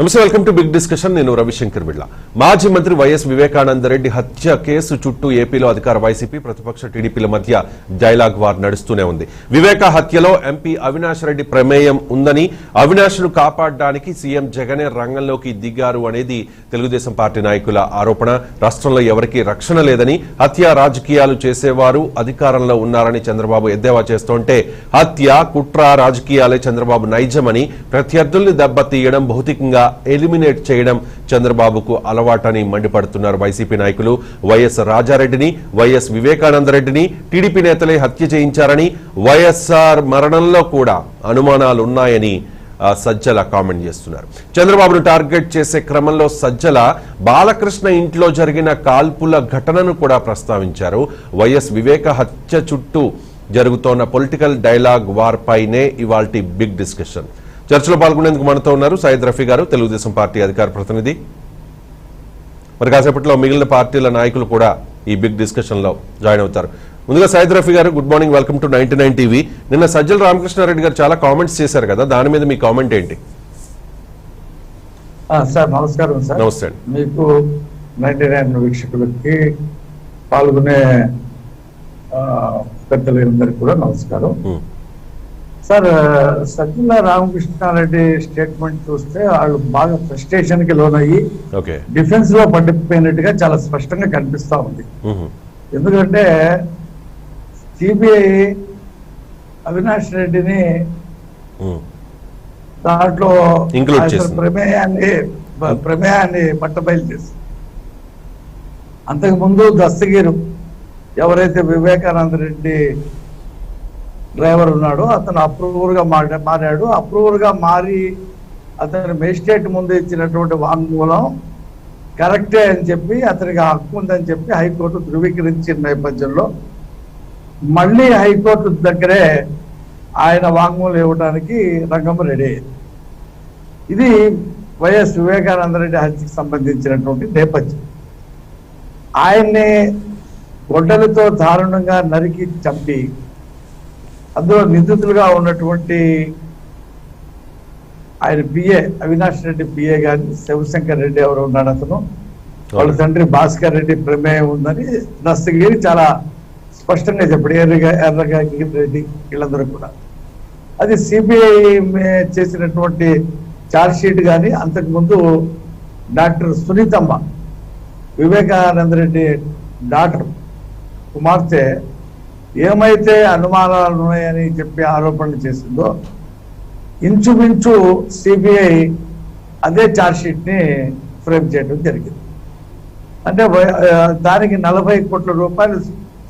నమస్తే, welcome to big discussion. నేను రవిశంకర్ బిడ్ల. మాజీ మంత్రి వైఎస్ వివేకానంద రెడ్డి హత్య కేసు చుట్టూ ఏపీలో అధికార వైసీపీ ప్రతిపక్ష టీడీపీల మధ్య డైలాగ్ వార్ నడుస్తూనే ఉంది. వివేక హత్యలో ఎంపీ అవినాష్ రెడ్డి ప్రమేయం ఉందని, అవినాష్ను కాపాడడానికి సీఎం జగనే రంగంలోకి దిగారు అనేది తెలుగుదేశం పార్టీ నాయకుల ఆరోపణ. రాష్ట్రంలో ఎవరికీ రక్షణ లేదని, హత్య రాజకీయాలు చేసేవారు అధికారంలో ఉన్నారని చంద్రబాబు ఎద్దేవా చేస్తుంటే, హత్య కుట్ర రాజకీయాలే చంద్రబాబు నైజమని, ప్రత్యర్థుల్ని దెబ్బతీయడం, భౌతికంగా ఎలిమినేట్ చేయడం చంద్రబాబుకు అలవాటని మండిపడుతున్నారు వైసీపీ నాయకులు. వైఎస్ రాజారెడ్డిని, వైఎస్ వివేకానందరెడ్డిని టీడీపీ నేతలే హత్య చేయించారని, వైఎస్ఆర్ మరణంలో కూడా అనుమానాలున్నాయని సజ్జల కామెంట్ చేస్తున్నారు. చంద్రబాబును టార్గెట్ చేసే క్రమంలో సజ్జల బాలకృష్ణ ఇంట్లో జరిగిన కాల్పుల ఘటనను కూడా ప్రస్తావించారు. వైఎస్ వివేక హత్య చుట్టూ జరుగుతోన్న పొలిటికల్ డైలాగ్ వార్ పైనే ఇవాల్టి బిగ్ డిస్కషన్. చర్చలో పాల్గొనేందుకు మనతో ఉన్నారు సయ్యద్ రఫీ గారు, తెలుగుదేశం పార్టీ అధికార ప్రతినిధి. మరి కాసేపట్లో మిగిలిన పార్టీల నాయకులు కూడా ఈ బిగ్ డిస్కషన్ లో జాయిన్ అవుతారు. ముందుగా సయ్యద్ రఫీ గారు, good morning, welcome to 99 TV. నిన్న సజ్జల రామకృష్ణారెడ్డి గారు చాలా కామెంట్స్ చేశారు కదా, దాని మీద మీ కామెంట్ ఏంటి? సార్ నమస్కారం. సార్ నమస్తే. మీకు 99 వీక్షకులకి పాల్గొనే పెద్దలందరికీ కూడా నమస్కారం. సార్, సజ్జల రామకృష్ణారెడ్డి స్టేట్మెంట్ చూస్తే వాళ్ళు బాగా ఫ్రస్ట్రేషన్ కి లోనయ్యి డిఫెన్స్ లో పడిపోయినట్టుగా చాలా స్పష్టంగా కనిపిస్తా ఉంది. ఎందుకంటే సిబిఐ అవినాష్ రెడ్డిని దాంట్లో ప్రమేయాన్ని పట్టబయలు చేసి, అంతకుముందు దస్తగిరు ఎవరైతే వివేకానంద రెడ్డి డ్రైవర్ ఉన్నాడు, అతను అప్రూవర్ గా మారాడు. అప్రూవర్ గా మారి అతను మేజిస్ట్రేట్ ముందు ఇచ్చినటువంటి వాంగ్మూలం కరెక్టే అని చెప్పి, అతనికి హక్కు ఉందని చెప్పి హైకోర్టు ధృవీకరించిన నేపథ్యంలో మళ్ళీ హైకోర్టు దగ్గరే ఆయన వాంగ్మూలం ఇవ్వడానికి రంగం రెడీ అయ్యింది. ఇది వైఎస్ వివేకానంద రెడ్డి హత్యకు సంబంధించినటువంటి నేపథ్యం. ఆయన్ని గొడ్డలతో దారుణంగా నరికి చంపి అందులో నిందితులుగా ఉన్నటువంటి ఆయన పిఏ అవినాష్ రెడ్డి పిఏ గాని శివశంకర్ రెడ్డి ఎవరు ఉన్నాడు, అతను వాళ్ళ తండ్రి భాస్కర్ రెడ్డి ప్రమేయం ఉందని దస్తగిరి చాలా స్పష్టంగా చెప్పాడు. ఎర్రగా రెడ్డి వీళ్ళందరూ కూడా. అది సిబిఐ చేసినటువంటి ఛార్జ్ షీట్ కానీ, అంతకుముందు డాక్టర్ సునీతమ్మ వివేకానంద రెడ్డి డాక్టర్ కుమార్తె ఏమైతే అనుమానాలు ఉన్నాయని చెప్పి ఆరోపణలు చేసిందో, ఇంచుమించు సిబిఐ అదే ఛార్జ్ షీట్ ని ఫ్రేమ్ చేయడం జరిగింది. అంటే దానికి 40 కోట్ల రూపాయలు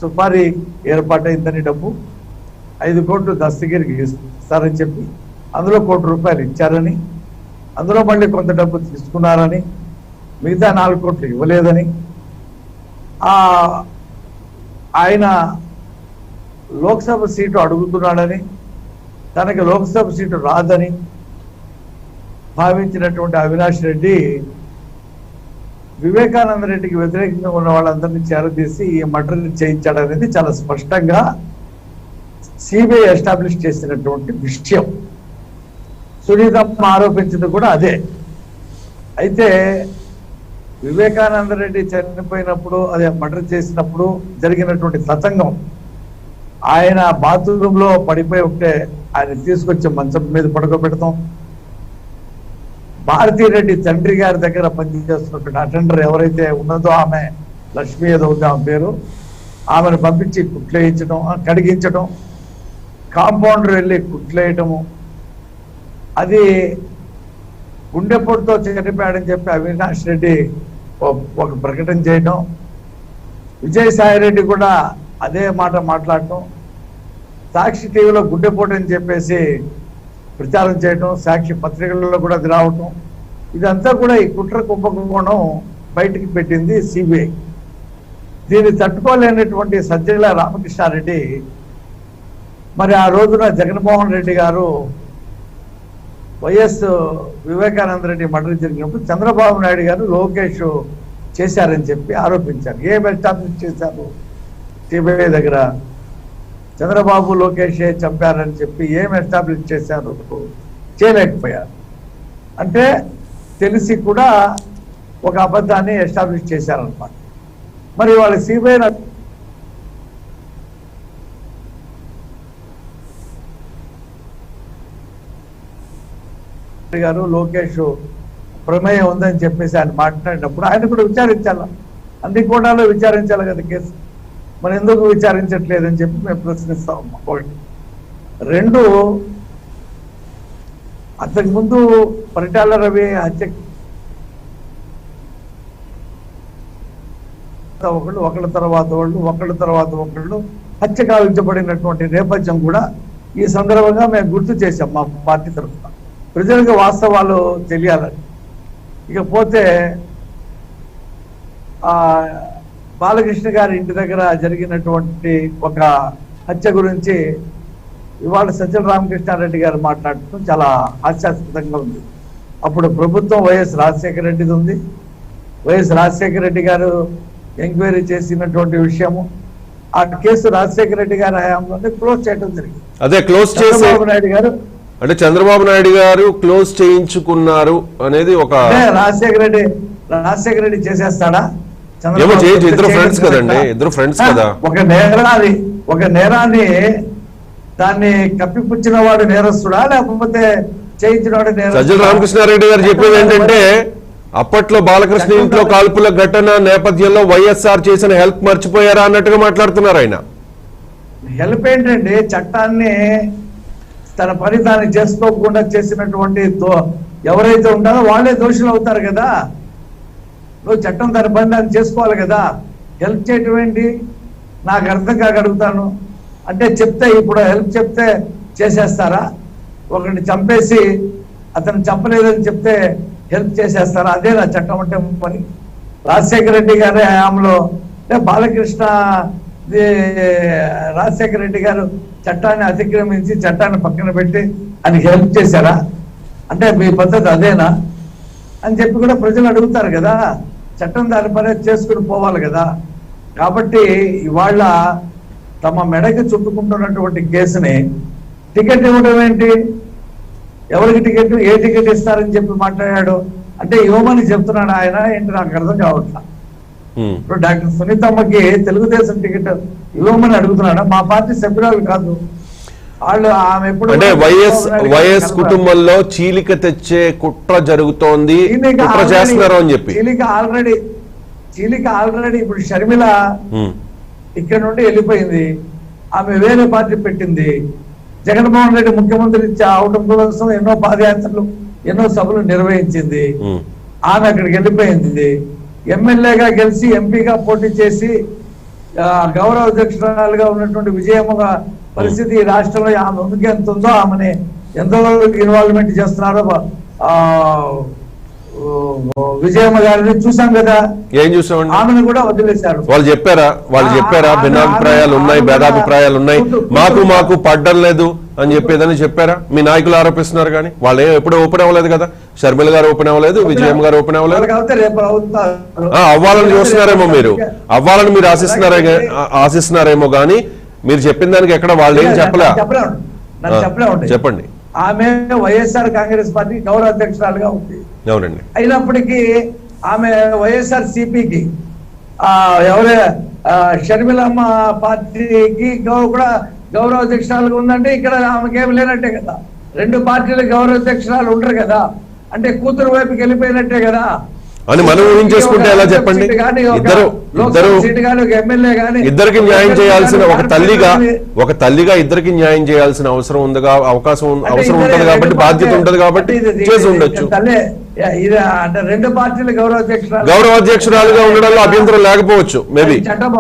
సుపారీ ఏర్పాటైందని, డబ్బు 5 కోట్లు దస్తగిరికి ఇస్తారని చెప్పి అందులో ₹1 కోటి ఇచ్చారని, అందులో మళ్ళీ కొంత డబ్బు తీసుకున్నారని, మిగతా 4 కోట్లు ఇవ్వలేదని, ఆయన లోక్సభ సీటు అడుగుతున్నాడని, తనకి లోక్సభ సీటు రాదని భావించినటువంటి అవినాష్ రెడ్డి వివేకానంద రెడ్డికి వ్యతిరేకంగా ఉన్న వాళ్ళందరినీ చేరదీసి ఈ మర్డర్ చేయించాడనేది చాలా స్పష్టంగా సిబిఐ ఎస్టాబ్లిష్ చేసినటువంటి విషయం. సునీతమ్మ ఆరోపించింది కూడా అదే. అయితే వివేకానంద రెడ్డి చనిపోయినప్పుడు, అదే మర్డర్ చేసినప్పుడు జరిగినటువంటి తతంగం, ఆయన బాత్రూమ్ లో పడిపోయి ఉంటే ఆయన తీసుకొచ్చి మంచం మీద పడుకోబెడతాం, భారతీరెడ్డి తండ్రి గారి దగ్గర పనిచేస్తున్నటువంటి అటెండర్ ఎవరైతే ఉన్నదో, ఆమె లక్ష్మి ఏదో ఉంది ఆమె పేరు, ఆమెను పంపించి కుట్లేయించడం, కడిగించడం, కాంపౌండర్ వెళ్ళి కుట్లేయటము, అది గుండెపోటుతో చనిపోయాడని చెప్పి అవినాష్ రెడ్డి ఒక ప్రకటన చేయడం, విజయసాయి రెడ్డి కూడా అదే మాట మాట్లాడటం, సాక్షి టీవీలో గుండెపోటు అని చెప్పేసి ప్రచారం చేయటం, సాక్షి పత్రికలలో కూడా అది రావటం, ఇదంతా కూడా ఈ కుట్ర కుంభకోణం బయటికి పెట్టింది సిబిఐ. దీన్ని తట్టుకోలేనటువంటి సజ్జల రామకృష్ణారెడ్డి మరి ఆ రోజున జగన్మోహన్ రెడ్డి గారు వైఎస్ వివేకానంద రెడ్డి మర్డర్ జరిగినప్పుడు చంద్రబాబు నాయుడు గారు లోకేష్ చేశారని చెప్పి ఆరోపించారు. ఏం ఎస్టాబ్లిష్ చేశారు సిబిఐ దగ్గర? చంద్రబాబు లోకేష్ చంపారని చెప్పి ఏం ఎస్టాబ్లిష్ చేశారు? చేయలేకపోయారు. అంటే తెలిసి కూడా ఒక అబద్ధాన్ని ఎస్టాబ్లిష్ చేశారనమాట. మరి వాళ్ళ సిబిఐ గారు లోకేష్ ప్రమేయం ఉందని చెప్పేసి ఆయన మాట్లాడినప్పుడు ఆయన కూడా విచారించాల, అన్ని కోణాల్లో విచారించాలి కదా కేసు. మరి ఎందుకు విచారించట్లేదని చెప్పి మేము ప్రశ్నిస్తాం. ఒకటి. రెండు, అంతకుముందు పరిటాల రవి హత్య ఒకళ్ళ తర్వాత ఒకళ్ళు హత్య కావించబడినటువంటి నేపథ్యం కూడా ఈ సందర్భంగా మేము గుర్తు చేశాం మా పార్టీ తరఫున. ప్రజలకు వాస్తవాలు తెలియాలని. ఇకపోతే బాలకృష్ణ గారి ఇంటి దగ్గర జరిగినటువంటి ఒక హత్య గురించి ఇవాళ సజ్జల రామకృష్ణారెడ్డి గారు మాట్లాడటం చాలా హాస్యాస్పదంగా ఉంది. అప్పుడు ప్రభుత్వం వైఎస్ రాజశేఖర రెడ్డిది ఉంది. వైఎస్ రాజశేఖర రెడ్డి గారు ఎంక్వైరీ చేసినటువంటి విషయము, ఆ కేసు రాజశేఖర రెడ్డి గారి హయాంలోనే క్లోజ్ చేయడం జరిగింది. అదే క్లోజ్ చేసి చంద్రబాబు నాయుడు గారు అంటే చంద్రబాబు నాయుడు గారు క్లోజ్ చేయించుకున్నారు అనేది ఒక రాజశేఖర రెడ్డి చేసేస్తాడా? ఏమో చేయొచ్చు, ఇద్దరు ఫ్రెండ్స్ కదండి, ఇద్దరు ఫ్రెండ్స్ కదా. ఒక నేరాన్ని దాన్ని కప్పిపుచ్చిన వాడు నేరస్తుడా లేకపోతే చేయించిన వాడు నేరస్తుడా? సజ్జల రామకృష్ణారెడ్డి గారు చెప్పేది ఏంటంటే అప్పట్లో బాలకృష్ణ ఇంట్లో కాల్పుల ఘటన నేపథ్యంలో వైఎస్ఆర్ చేసిన హెల్ప్ మర్చిపోయారా అన్నట్టుగా మాట్లాడుతున్నారు ఆయన. హెల్ప్ ఏంటండి? చట్టాన్ని తన పని తాను చేసుకోకుండా చేసినటువంటి ఎవరైతే ఉంటారో వాళ్ళే దోషులు అవుతారు కదా. నువ్వు చట్టం తన పని దాన్ని చేసుకోవాలి కదా. హెల్ప్ చేయటం ఏంటి? నాకు అర్థం కాక అడుగుతాను. అంటే చెప్తే ఇప్పుడు హెల్ప్ చెప్తే చేసేస్తారా? ఒకరిని చంపేసి అతను చంపలేదని చెప్తే హెల్ప్ చేసేస్తారా? అదే నా చట్టం అంటే పని. రాజశేఖర రెడ్డి గారి హయాంలో బాలకృష్ణ రాజశేఖర రెడ్డి గారు చట్టాన్ని అతిక్రమించి చట్టాన్ని పక్కన పెట్టి ఆయనకి హెల్ప్ చేశారా? అంటే మీ పద్ధతి అదేనా అని చెప్పి కూడా ప్రజలు అడుగుతారు కదా. చట్టం దాని పని చేసుకుని పోవాలి కదా. కాబట్టి ఇవాళ తమ మెడకి చుట్టుకుంటున్నటువంటి కేసుని టికెట్ ఇవ్వడం ఏంటి? ఎవరికి టికెట్, ఏ టికెట్ ఇస్తారని చెప్పి మాట్లాడాడు అంటే ఇవ్వమని చెప్తున్నాడు ఆయన ఏంటి? నాకు అర్థం కావట్లా. ఇప్పుడు డాక్టర్ సునీతమ్మకి తెలుగుదేశం టికెట్ ఇవ్వమని అడుగుతున్నాడా? మా పార్టీ సభ్యురాలు కాదు వాళ్ళు. ఆమె ఎప్పుడు అంటే వైఎస్ కుటుంబంలో చీలిక తెచ్చే కుట్ర జరుగుతోంది, కుట్ర చేస్తున్నారు అని చెప్పి చీలిక ఆల్రెడీ ఇప్పుడు షర్మిల ఇక్కడ నుండి వెళ్ళిపోయింది. ఆమె వేరే పార్టీ పెట్టింది. జగన్మోహన్ రెడ్డి ముఖ్యమంత్రి అవడం కోసం ఎన్నో పాదయాత్రలు ఎన్నో సభలు నిర్వహించింది. ఆమె అక్కడికి వెళ్ళిపోయింది. ఎమ్మెల్యేగా గెలిచి ఎంపీగా పోటీ చేసి గౌరవ అధ్యక్షురాలుగా ఉన్నటువంటి విజయమ్మ పరిస్థితి ఈ రాష్ట్రంలో ఆమె ముందుకు ఎంత ఉందో, ఆమెని ఎంతో ఇన్వాల్వ్మెంట్ చేస్తున్నారో విజయమ్మ గారిని చూసాం కదా. ఏం చూసామండి? ఆమెను కూడా వదిలేశారు. వాళ్ళు చెప్పారా భిన్నాభిప్రాయాలు ఉన్నాయి, భేదాభిప్రాయాలు ఉన్నాయి, మాకు పడ్డం లేదు అని చెప్పేదని చెప్పారా? మీ నాయకులు ఆరోపిస్తున్నారు కానీ వాళ్ళు ఎప్పుడు ఓపెన్ అవ్వలేదు కదా. షర్మిల గారు ఓపెన్ అవ్వలేదు, విజయమ్మ గారు ఓపెన్ అవ్వలేదు. అవ్వాలని చూస్తున్నారేమో మీరు, అవ్వాలని మీరు ఆశిస్తున్నారేమో కానీ మీరు చెప్పిన దానికి ఎక్కడ వాళ్ళు ఏం చెప్పలే. చెప్పండి. ఆమె వైఎస్ఆర్ కాంగ్రెస్ పార్టీ గౌరవ అధ్యక్షురాలుగా ఉంది. అవునండి. అయినప్పటికీ ఆమె వైఎస్ఆర్ సిపికి ఎవరే షర్మిలమ్మ పార్టీకి కూడా గౌరవ అధ్యక్షురాలుగా ఉందంటే ఇక్కడ ఆమెకేమి లేనట్టే కదా. రెండు పార్టీలు గౌరవ అధ్యక్షురాలు ఉండరు కదా. అంటే కూతురు వైపుకి వెళ్ళిపోయినట్టే కదా అని మనం ఊహించేసుకుంటే ఎలా చెప్పండి? ఇద్దరికి న్యాయం చేయాల్సిన ఒక తల్లిగా ఇద్దరికి న్యాయం చేయాల్సిన అవసరం ఉందిగా, అవసరం ఉంటది కాబట్టి, బాధ్యత ఉంటది కాబట్టి చేసి ఉండొచ్చు. రెండు పార్టీలు గౌరవ అధ్యక్షురాలుగా ఉండడంలో అభ్యంతరం లేకపోవచ్చు. మేబీ చట్టం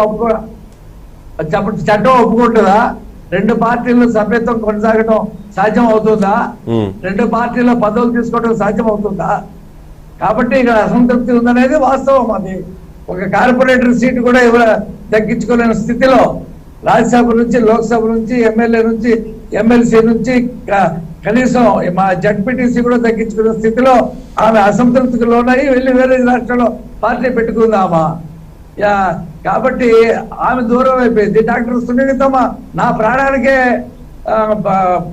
ఒప్పుకుంటుందా? రెండు పార్టీలు సభ్యత్వం కొనసాగడం సాధ్యం అవుతుందా? రెండు పార్టీలో పదవులు తీసుకోవడం సాధ్యం అవుతుందా? కాబట్టి ఇక్కడ అసంతృప్తి ఉందనేది వాస్తవం. అది ఒక కార్పొరేటర్ సీటు కూడా దక్కించుకోలేని స్థితిలో రాజ్యసభ నుంచి, లోక్సభ నుంచి, ఎమ్మెల్యే నుంచి, ఎమ్మెల్సీ నుంచి కనీసం మా జడ్పీటీసీ కూడా దక్కించుకునే స్థితిలో ఆమె అసంతృప్తికి లోనై వెళ్ళి వేరే రాష్ట్రంలో పార్టీ పెట్టుకుందామా? కాబట్టి ఆమె దూరం అయిపోయింది. డాక్టర్ సునీతమ్మ నా ప్రాణానికే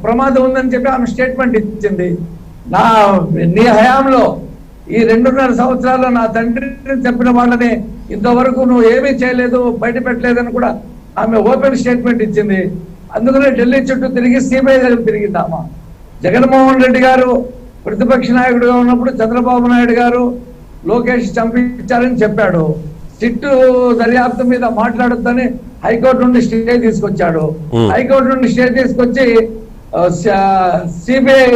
ప్రమాదం ఉందని చెప్పి ఆమె స్టేట్మెంట్ ఇచ్చింది. నీ హయాంలో ఈ 2.5 సంవత్సరాల్లో నా తండ్రిని చంపిన వాళ్ళని ఇంతవరకు నువ్వు ఏమీ చేయలేదు, బయట పెట్టలేదని కూడా ఆమె ఓపెన్ స్టేట్మెంట్ ఇచ్చింది. అందుకనే ఢిల్లీ చుట్టూ తిరిగి సిబిఐ దగ్గర తిరిగింది ఆమె. జగన్మోహన్ రెడ్డి గారు ప్రతిపక్ష నాయకుడిగా ఉన్నప్పుడు చంద్రబాబు నాయుడు గారు లోకేష్ చంపించారని చెప్పాడు. సిట్టు దర్యాప్తు మీద మాట్లాడొద్దని హైకోర్టు నుండి స్టే తీసుకొచ్చాడు. హైకోర్టు నుండి స్టే తీసుకొచ్చి సిబిఐ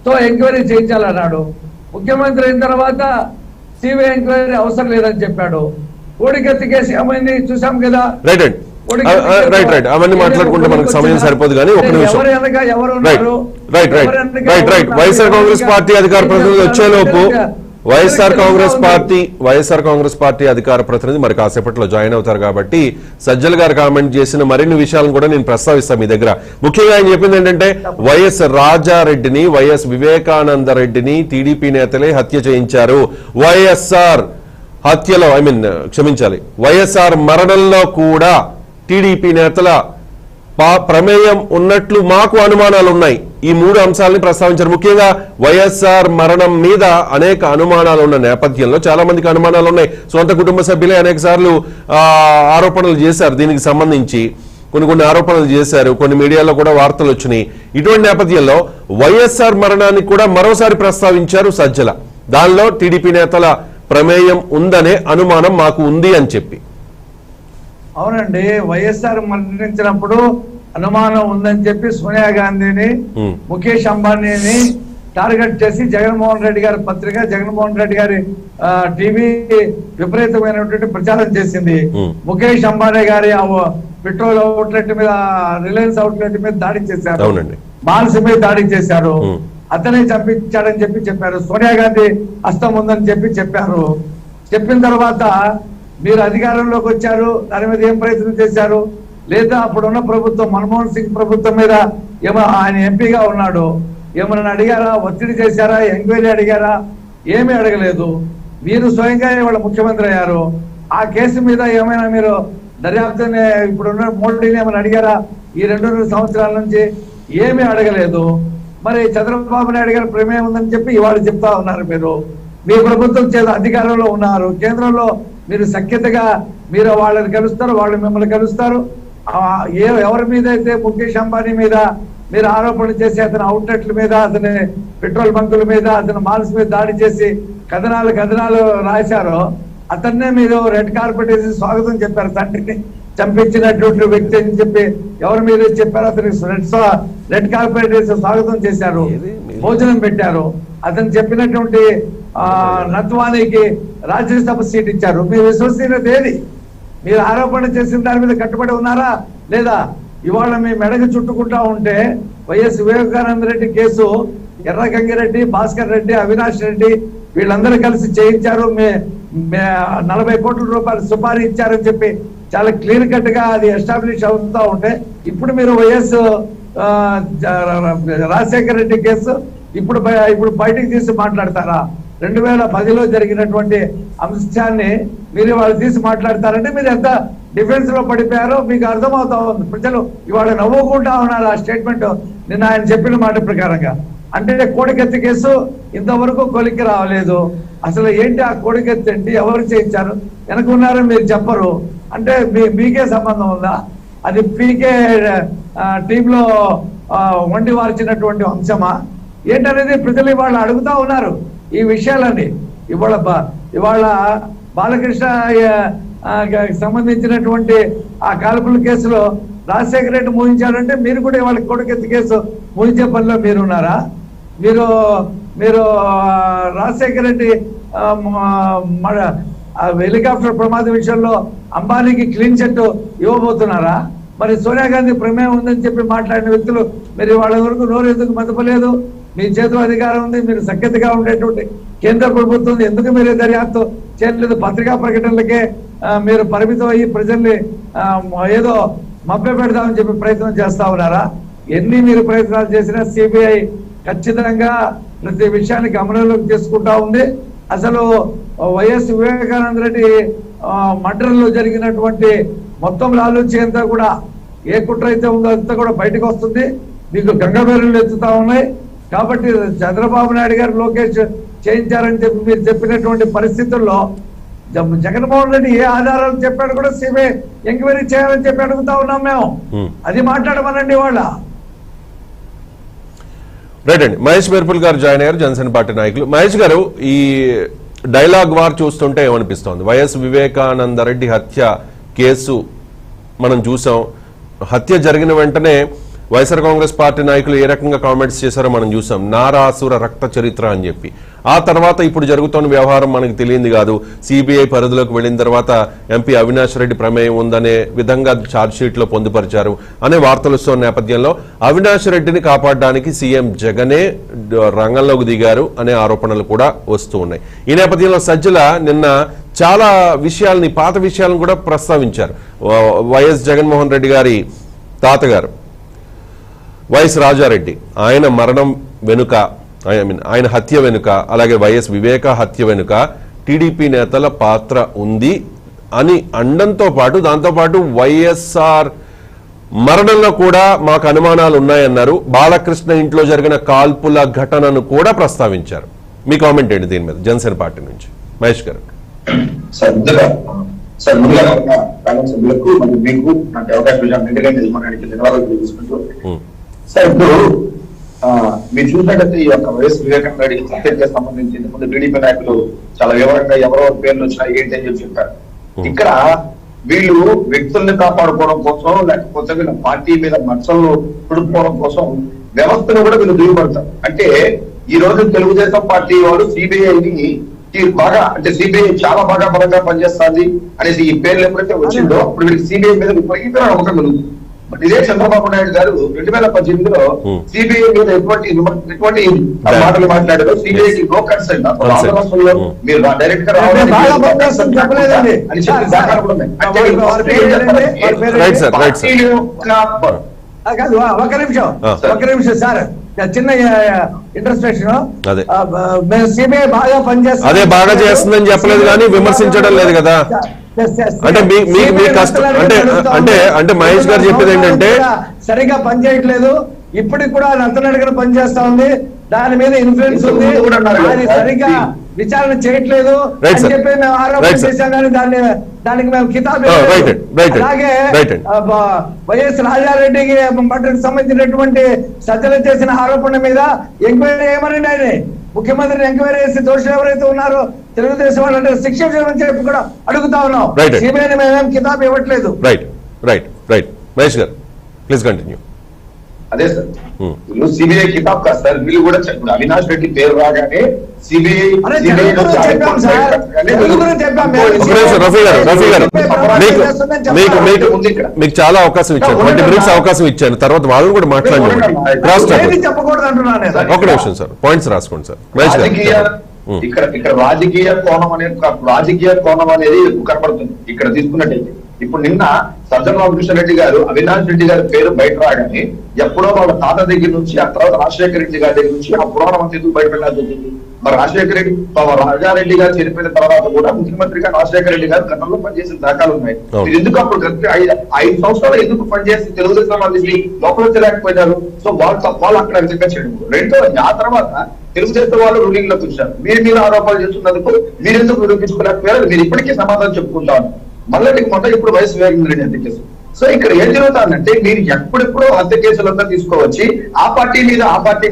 తో ఎంక్వైరీ చేయించాలన్నాడు. ముఖ్యమంత్రి అయిన తర్వాత సిబిఐ ఎంక్వైరీ అవసరం లేదని చెప్పాడు. కోడికత్తి కేసు ఏమైంది చూసాం కదా. రైట్ అవన్నీ మాట్లాడుకుంటే మనకు సమయం సరిపోదు కానీ ఒక నిమిషం. రైట్ వైఎస్ఆర్ కాంగ్రెస్ పార్టీ అధికార ప్రతినిధి వచ్చేలోపు వైఎస్ఆర్ కాంగ్రెస్ పార్టీ అధికార ప్రతినిధి మరి కాసేపట్లో జాయిన్ అవుతారు కాబట్టి సజ్జల గారు కామెంట్ చేసిన మరిన్ని విషయాలను కూడా నేను ప్రస్తావిస్తాను మీ దగ్గర. ముఖ్యంగా ఆయన చెప్పింది ఏంటంటే వైఎస్ రాజారెడ్డిని, వైఎస్ వివేకానంద రెడ్డిని టీడీపీ నేతలే హత్య చేయించారు. వైఎస్ఆర్ హత్యలో క్షమించాలి, వైఎస్ఆర్ మరణంలో కూడా టీడీపీ నేతల ప్రమేయం ఉన్నట్లు మాకు అనుమానాలు ఉన్నాయి. ఈ 3 అంశాలని ప్రస్తావించారు. ముఖ్యంగా వైఎస్ఆర్ మరణం మీద అనేక అనుమానాలు ఉన్న నేపథ్యంలో చాలా మందికి అనుమానాలు ఉన్నాయి. సొంత కుటుంబ సభ్యులే అనేక సార్లు ఆరోపణలు చేశారు. దీనికి సంబంధించి కొన్ని ఆరోపణలు చేశారు. కొన్ని మీడియాలో కూడా వార్తలు వచ్చినాయి. ఇటువంటి నేపథ్యంలో వైఎస్ఆర్ మరణాన్ని కూడా మరోసారి ప్రస్తావించారు సజ్జల. దానిలో టీడీపీ నేతల ప్రమేయం ఉందనే అనుమానం మాకు ఉంది అని చెప్పి. అవునండి, వైఎస్ఆర్ మరణించినప్పుడు అనుమానం ఉందని చెప్పి సోనియా గాంధీని, ముఖేష్ అంబానీని టార్గెట్ చేసి జగన్మోహన్ రెడ్డి గారి పత్రిక, జగన్మోహన్ రెడ్డి గారి టీవీ విపరీతమైనటువంటి ప్రచారం చేసింది. ముఖేష్ అంబానీ గారి పెట్రోల్ అవుట్లెట్ మీద, రిలయన్స్ అవుట్లెట్ మీద దాడి చేశారు, మాల్స్ మీద దాడి చేశారు. అతనే చంపించాడని చెప్పారు. సోనియా గాంధీ హస్తం ఉందని చెప్పారు. చెప్పిన తర్వాత మీరు అధికారంలోకి వచ్చారు, దాని మీద ఏం ప్రయత్నం చేశారు? లేదా అప్పుడున్న ప్రభుత్వం, మన్మోహన్ సింగ్ ప్రభుత్వం మీద ఆయన ఎంపీగా ఉన్నాడు, ఏమన్నా అడిగారా? ఒత్తిడి చేశారా? ఎంక్వైరీ అడిగారా? ఏమీ అడగలేదు. మీరు స్వయంగా వాళ్ళ ముఖ్యమంత్రి అయ్యారు. ఆ కేసు మీద ఏమైనా మీరు దర్యాప్తుని ఇప్పుడున్న మోడీని ఏమైనా అడిగారా? ఈ 2.5 సంవత్సరాల నుంచి ఏమీ అడగలేదు. మరి చంద్రబాబు నాయుడు గారి ప్రమేయం ఉందని చెప్పి ఇవాళ చెప్తా ఉన్నారు. మీ ప్రభుత్వం అధికారంలో ఉన్నారు, కేంద్రంలో మీరు సఖ్యతగా మీరు వాళ్ళని కలుస్తారు, వాళ్ళు మిమ్మల్ని కలుస్తారు. ఎవరి మీద అయితే ముఖేష్ అంబానీ మీద మీరు ఆరోపణలు చేసి అతని అవుట్లెట్ల మీద, అతని పెట్రోల్ బంకుల మీద, అతని మాల్స్ మీద దాడి చేసి కథనాలు రాశారో అతన్నే మీరు రెడ్ కార్పెట్ వేసి స్వాగతం చెప్పారు. తండ్రిని చంపించినటువంటి వ్యక్తి అని చెప్పి ఎవరి మీద చెప్పారో అతనికి రెడ్ కార్పెట్ వేసి స్వాగతం చేశారు, భోజనం పెట్టారు. అతను చెప్పినటువంటి నత్వానికి రాజ్యసభ సీట్ ఇచ్చారు. మీ విశ్వసనీయత ఏది? మీరు ఆరోపణ చేసిన దాని మీద కట్టుబడి ఉన్నారా లేదా? ఇవాళ మీ మెడకు చుట్టుకుంటా ఉంటే వైఎస్ వివేకానంద రెడ్డి కేసు ఎర్ర గంగిరెడ్డి, భాస్కర్ రెడ్డి, అవినాష్ రెడ్డి వీళ్ళందరూ కలిసి చేయించారు, 40 కోట్ల రూపాయలు సుపారీ ఇచ్చారని చెప్పి చాలా క్లియర్ కట్ గా అది ఎస్టాబ్లిష్ అవుతా ఉంటే ఇప్పుడు మీరు వైఎస్ రాజశేఖర రెడ్డి కేసు ఇప్పుడు బయటకు తీసి మాట్లాడతారా? 2010లో జరిగినటువంటి అంశాన్ని మీరు వాళ్ళు తీసి మాట్లాడతారంటే మీరు ఎంత డిఫెన్స్ లో పడిపోయారో మీకు అర్థమవుతా ఉంది. ప్రజలు ఇవాళ నవ్వుకుంటా ఉన్నారు ఆ స్టేట్మెంట్ నిన్న ఆయన చెప్పిన మాట ప్రకారంగా. అంటే కోడికత్తి కేసు ఇంతవరకు కొలిక్కి రావలేదు. అసలు ఏంటి ఆ కోడికత్తి ఏంటి? ఎవరు చేయించారు? వెనకున్నారో మీరు చెప్పరు. అంటే మీకే సంబంధం ఉందా? అది పీకే టీంలో వండి వార్చినటువంటి అంశమా ఏంటనేది ప్రజలు ఇవాళ అడుగుతా ఉన్నారు ఈ విషయాలన్నీ. ఇవాళ బాలకృష్ణ సంబంధించినటువంటి ఆ కాల్పుల కేసులో రాజశేఖర రెడ్డి మోహించారంటే మీరు కూడా ఇవాళ కోడికత్తి కేసు మోహించే పనిలో మీరున్నారా? మీరు రాజశేఖర రెడ్డి హెలికాప్టర్ ప్రమాదం విషయంలో అంబానీకి క్లీన్ చిట్ ఇవ్వబోతున్నారా? మరి సోనియా గాంధీ ప్రమేయం ఉందని చెప్పి మాట్లాడిన వ్యక్తులు మీరు వాళ్ళ వరకు నోరు ఎందుకు మెదపలేదు? మీ చేతిలో అధికారం ఉంది, మీరు సఖ్యతగా ఉండేటువంటి కేంద్ర ప్రభుత్వం ఉంది, ఎందుకు మీరు దర్యాప్తు చేయలేదు? పత్రికా ప్రకటనలకే మీరు పరిమితం అయ్యి ప్రజల్ని ఏదో మభ్య పెడదామని చెప్పి ప్రయత్నం చేస్తా ఉన్నారా? ఎన్ని మీరు ప్రయత్నాలు చేసినా సిబిఐ ఖచ్చితంగా ప్రతి విషయాన్ని గమనంలోకి తీసుకుంటా ఉంది. అసలు వైఎస్ వివేకానంద రెడ్డి మర్డర్లో జరిగినటువంటి మొత్తం ఆలోచన కూడా ఏ కుట్ర అయితే ఉందో అంతా కూడా బయటకు వస్తుంది. మీకు గంగబేరులు ఎత్తుతా ఉన్నాయి. కాబట్టి చంద్రబాబు నాయుడు గారు, లోకేష్ చేయించారని చెప్పి మీరు చెప్పినటువంటి పరిస్థితుల్లో జగన్మోహన్ రెడ్డి ఏ ఆధారాలు చెప్పాడు కూడా సిబిఐ ఎంక్వైరీ చేయాలని చెప్పి అడుగుతా ఉన్నాం మేము. అది మాట్లాడమనండి వాళ్ళ. రైట్ అండి. మహేష్ బెర్పుల్ గారు జాయిన్ అయ్యారు, జనసేన పార్టీ నాయకులు. మహేష్ గారు, ఈ డైలాగ్ వార్ చూస్తుంటే ఏమనిపిస్తోంది? వైఎస్ వివేకానంద రెడ్డి హత్య కేసు మనం చూసాం. హత్య జరిగిన వెంటనే వైఎస్ఆర్ కాంగ్రెస్ పార్టీ నాయకులు ఏ రకంగా కామెంట్స్ చేశారో మనం చూసాం. నారాసుర రక్త చరిత్ర అని చెప్పి. ఆ తర్వాత ఇప్పుడు జరుగుతున్న వ్యవహారం మనకు తెలియంది కాదు. సిబిఐ పరిధిలోకి వెళ్ళిన తర్వాత ఎంపీ అవినాష్ రెడ్డి ప్రమేయం ఉందనే విధంగా ఛార్జ్ షీట్ లో పొందుపరిచారు అనే వార్తలు వస్తున్న నేపథ్యంలో అవినాష్ రెడ్డిని కాపాడడానికి సీఎం జగనే రంగంలోకి దిగారు అనే ఆరోపణలు కూడా వస్తూ ఉన్నాయి. ఈ నేపథ్యంలో సజ్జల నిన్న చాలా విషయాల్ని, పాత విషయాలను కూడా ప్రస్తావించారు. వైఎస్ జగన్మోహన్ రెడ్డి గారి తాతగారు వైఎస్ రాజారెడ్డి, ఆయన మరణం వెనుక, ఆయన హత్య వెనుక, అలాగే వైఎస్ వివేక హత్య వెనుక టీడీపీ నేతల పాత్ర ఉంది అని అండంతో పాటు దాంతోపాటు వైఎస్ఆర్ మరణంలో కూడా మాకు అనుమానాలు ఉన్నాయన్నారు. బాలకృష్ణ ఇంట్లో జరిగిన కాల్పుల ఘటనను కూడా ప్రస్తావించారు. మీ కామెంట్ ఏంటి దీని మీద జనసేన పార్టీ నుంచి? మహేష్ గారు. సభ్యులకు మరియు మీకు నాకు అవకాశం తీసుకుంటూ సార్, ఇప్పుడు మీరు చూసినట్టయితే ఈ యొక్క వైఎస్ వివేకానంద రెడ్డి హత్యకి సంబంధించి ఇంతకుముందు టీడీపీ నాయకులు చాలా వివరంగా ఎవరెవరి పేర్లు వచ్చినా ఏంటి అని చెప్పి చెప్పారు. ఇక్కడ వీళ్ళు వ్యక్తుల్ని కాపాడుకోవడం కోసం, లేకపోతే వీళ్ళ పార్టీ మీద మచ్చలు తుడుపుకోవడం కోసం వ్యవస్థను కూడా వీళ్ళు దిగుపడతారు. అంటే ఈ రోజు తెలుగుదేశం పార్టీ వాళ్ళు సిబిఐని బాగా, అంటే సిబిఐ చాలా బాగా బలంగా పనిచేస్తుంది అనేసి ఈ పేర్లు ఎప్పుడైతే వచ్చిందో అప్పుడు వీళ్ళకి సిబిఐ మీద విపరీతమైన నమ్మకం కలుగుతుంది. బట్ ఇదే చంద్రబాబు నాయుడు గారు 2018లో సిబిఐ మీద ఎటువంటి మాటలు మాట్లాడారు. సిబిఐకి నో కన్సెంట్, రాష్ట్రంలో మీరు డైరెక్ట్ గా రావాలని దాఖలు కూడా ఉన్నాయి. ఒక నిమిషం సార్, చిన్న ఇంట్రస్పెక్షన్. సిబిఐ బాగా పనిచేస్తుంది, అదే బాగా చేస్తుందని చెప్పలేదు కానీ విమర్శించడం లేదు కదా. అంటే మీ కష్టం అంటే మహేష్ గారు చెప్పేది ఏంటంటే సరిగా పనిచేయట్లేదు, ఇప్పటికి కూడా నత్తనడగన పనిచేస్తా ఉంది, దాని మీద ఇన్ఫ్లుయెన్స్ ఉంది, అది సరిగా విచారణ చేయట్లేదు అని చెప్పి మేము ఆరోపణ చేశాం. కానీ దానికి మేము కితాబు. అలాగే వైఎస్ రాజారెడ్డికి మటన్కి సంబంధించినటువంటి సజ్జలు చేసిన ఆరోపణ మీద ఎంక్వైరీ ఏమనండి, ఆయన ముఖ్యమంత్రిని ఎంక్వైరీ చేసి దోషులు ఎవరైతే ఉన్నారో తెలుగుదేశం వాళ్ళంటే శిక్ష చేయమని చెప్పి కూడా అడుగుతా ఉన్నాం. సిబిఐని మేమేం కితాబు ఇవ్వట్లేదు. మహేష్ గారు ప్లీజ్ కంటిన్యూ. అదే సార్, వీళ్ళు సిబిఐ కితాబ్ కాదు సార్, వీళ్ళు కూడా అవినాష్ రెడ్డి పేరు రాగానే సిబిఐ మీకు చాలా అవకాశం ఇచ్చాను, 20 minutes అవకాశం ఇచ్చాను, తర్వాత వాళ్ళని కూడా మాట్లాడండి. చెప్పకూడదు అంటున్నాను. ఒక నిమిషం సార్, పాయింట్స్ రాసుకోండి సార్. ఇక్కడ రాజకీయ కోణం అనేది ఎక్కువ కనబడుతుంది ఇక్కడ తీసుకున్నట్టయితే. ఇప్పుడు నిన్న సజ్జల రామకృష్ణారెడ్డి గారు అవినాష్ రెడ్డి గారి పేరు బయట రాగానే ఎప్పుడో వాళ్ళ తాత దగ్గర నుంచి, ఆ తర్వాత రాజశేఖర రెడ్డి గారి దగ్గర నుంచి ఆ పురాణం అంతా ఎందుకు బయటపెట్టాల్సి వచ్చింది? మరి రాజశేఖర రెడ్డి, రాజారెడ్డి గారు చనిపోయిన తర్వాత కూడా ముఖ్యమంత్రిగా రాజశేఖర రెడ్డి గారు గతంలో పనిచేసిన దాఖలు ఉన్నాయి. మీరు ఎందుకు అప్పుడు 5 సంవత్సరాలు ఎందుకు పనిచేసి తెలుగుదేశం వాళ్ళకి లోపల తిరగకపోయినారు? సో వాళ్ళు అక్కడ విధంగా చేయడం. రెండోది, ఆ తర్వాత తెలుగుదేశం వాళ్ళు రూలింగ్ లోకి వచ్చారు. మీరు ఆరోపణలు చేస్తున్నందుకు మీరెందుకు నిరూపించుకోలేకపోయారు? మీరు ఇప్పటికీ సమాధానం చెప్పుకుంటాను. మళ్ళీ మొన్న ఇప్పుడు వైఎస్ వివేకానంద రెడ్డి హత్య కేసు. సో ఇక్కడ ఏం జరుగుతుందంటే మీరు ఎప్పుడెప్పుడో హత్య కేసులంతా తీసుకువచ్చి ఆ పార్టీ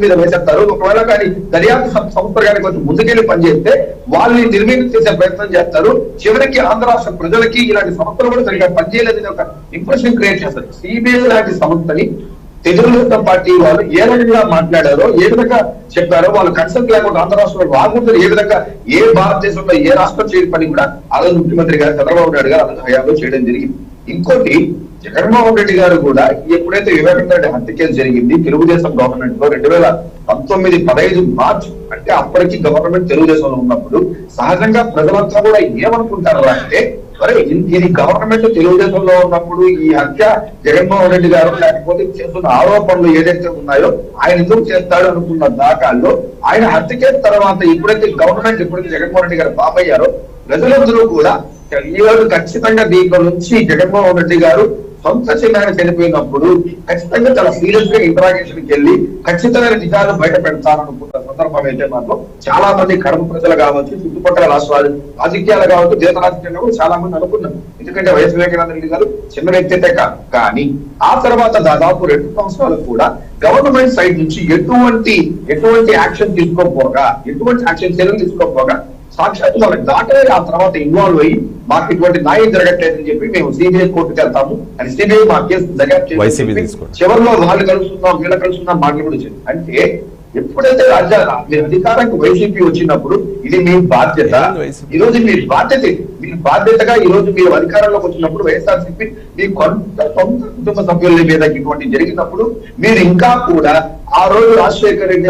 మీద వేసేస్తారు. ఒకవేళ కానీ దర్యాప్తు సంస్థ కానీ కొంచెం ముందుకెళ్లి పనిచేస్తే వాళ్ళని నిర్వీర్యం చేసే ప్రయత్నం చేస్తారు. చివరికి ఆంధ్ర రాష్ట్ర ప్రజలకి ఇలాంటి సంస్థలు కూడా సరిగ్గా పనిచేయలేదని ఒక ఇంప్రెషన్ క్రియేట్ చేస్తారు. సిబిఐ లాంటి సంస్థని తెలుగుదేశం పార్టీ వాళ్ళు ఏ రకంగా మాట్లాడారో, ఏ విధంగా చెప్పారో, వాళ్ళు కన్సల్ట్ లేకుండా ఆంధ్ర రాష్ట్రంలో రాకూడదు ఏ విధంగా ఏ భారతదేశంలో ఏ రాష్ట్రం చేయని పని కూడా అలాగే ముఖ్యమంత్రి గారు చంద్రబాబు నాయుడు గారు అలాగే హయాంలో చేయడం జరిగింది. ఇంకోటి, జగన్మోహన్ రెడ్డి గారు కూడా ఎప్పుడైతే వివేకానంద రెడ్డి హత్య కేసు జరిగింది తెలుగుదేశం గవర్నమెంట్ లో 2019 15 మార్చ్, అంటే అప్పటికి గవర్నమెంట్ తెలుగుదేశంలో ఉన్నప్పుడు సహజంగా ప్రజలంతా కూడా ఏమనుకుంటారు అంటే, మరి ఇది గవర్నమెంట్ తెలుగుదేశంలో ఉన్నప్పుడు ఈ హత్య జగన్మోహన్ రెడ్డి గారు లేకపోతే చేస్తున్న ఆరోపణలు ఏదైతే ఉన్నాయో ఆయన ఎందుకు చేస్తాడు అనుకున్న దాఖల్లో ఆయన హత్య కేసు తర్వాత ఎప్పుడైతే జగన్మోహన్ రెడ్డి గారు పాపయ్యారో ప్రజలందరూ కూడా ఈ రోజు ఖచ్చితంగా దీంట్లో నుంచి జగన్మోహన్ రెడ్డి గారు సొంత చిన్నాయన చనిపోయినప్పుడు ఖచ్చితంగా చాలా సీరియస్ గా ఇంటరాగేషన్ కి వెళ్ళి ఖచ్చితమైన నిజాలు బయట పెడతారనుకున్న సందర్భం అయితే మాత్రం చాలా మంది కడప ప్రజలు కావచ్చు, చుట్టుపక్కల రాష్ట్రాలు రాజకీయాలు కావచ్చు, దేశ రాజకీయాలు కూడా చాలా మంది అనుకున్నారు. ఎందుకంటే వైఎస్ వివేకానంద రెడ్డి గారు చిన్న వ్యక్తితే కాదు. కానీ ఆ తర్వాత దాదాపు 2 సంవత్సరాలు కూడా గవర్నమెంట్ సైడ్ నుంచి ఎటువంటి యాక్షన్ తీసుకోకపోగా, ఎటువంటి యాక్షన్ చర్యలు తీసుకోకపోగా సాక్షాత్తు వాళ్ళకి దాటే ఆ తర్వాత ఇన్వాల్వ్ అయ్యి మాకు ఇటువంటి న్యాయం జరగట్లేదని చెప్పి మేము సిబిఐ కోర్టుకు వెళ్తాము అని సిబిఐ మా కేసు దర్యాప్తు చివరిలో వాళ్ళు కలుస్తున్నాం వీళ్ళ కలుస్తున్నాం మాటలు కూడా చెప్పి అంటే ఎప్పుడైతే మీరు అధికారానికి వైసీపీ వచ్చినప్పుడు ఇది మీ బాధ్యత. ఈ రోజు మీ బాధ్యతగా ఈ రోజు మీరు అధికారంలోకి వచ్చినప్పుడు వైఎస్ఆర్సీపీ మీ సొంత కుటుంబ సభ్యుల మీద ఇటువంటి జరిగినప్పుడు మీరు ఇంకా కూడా ఆ రోజు రాజశేఖర రెడ్డి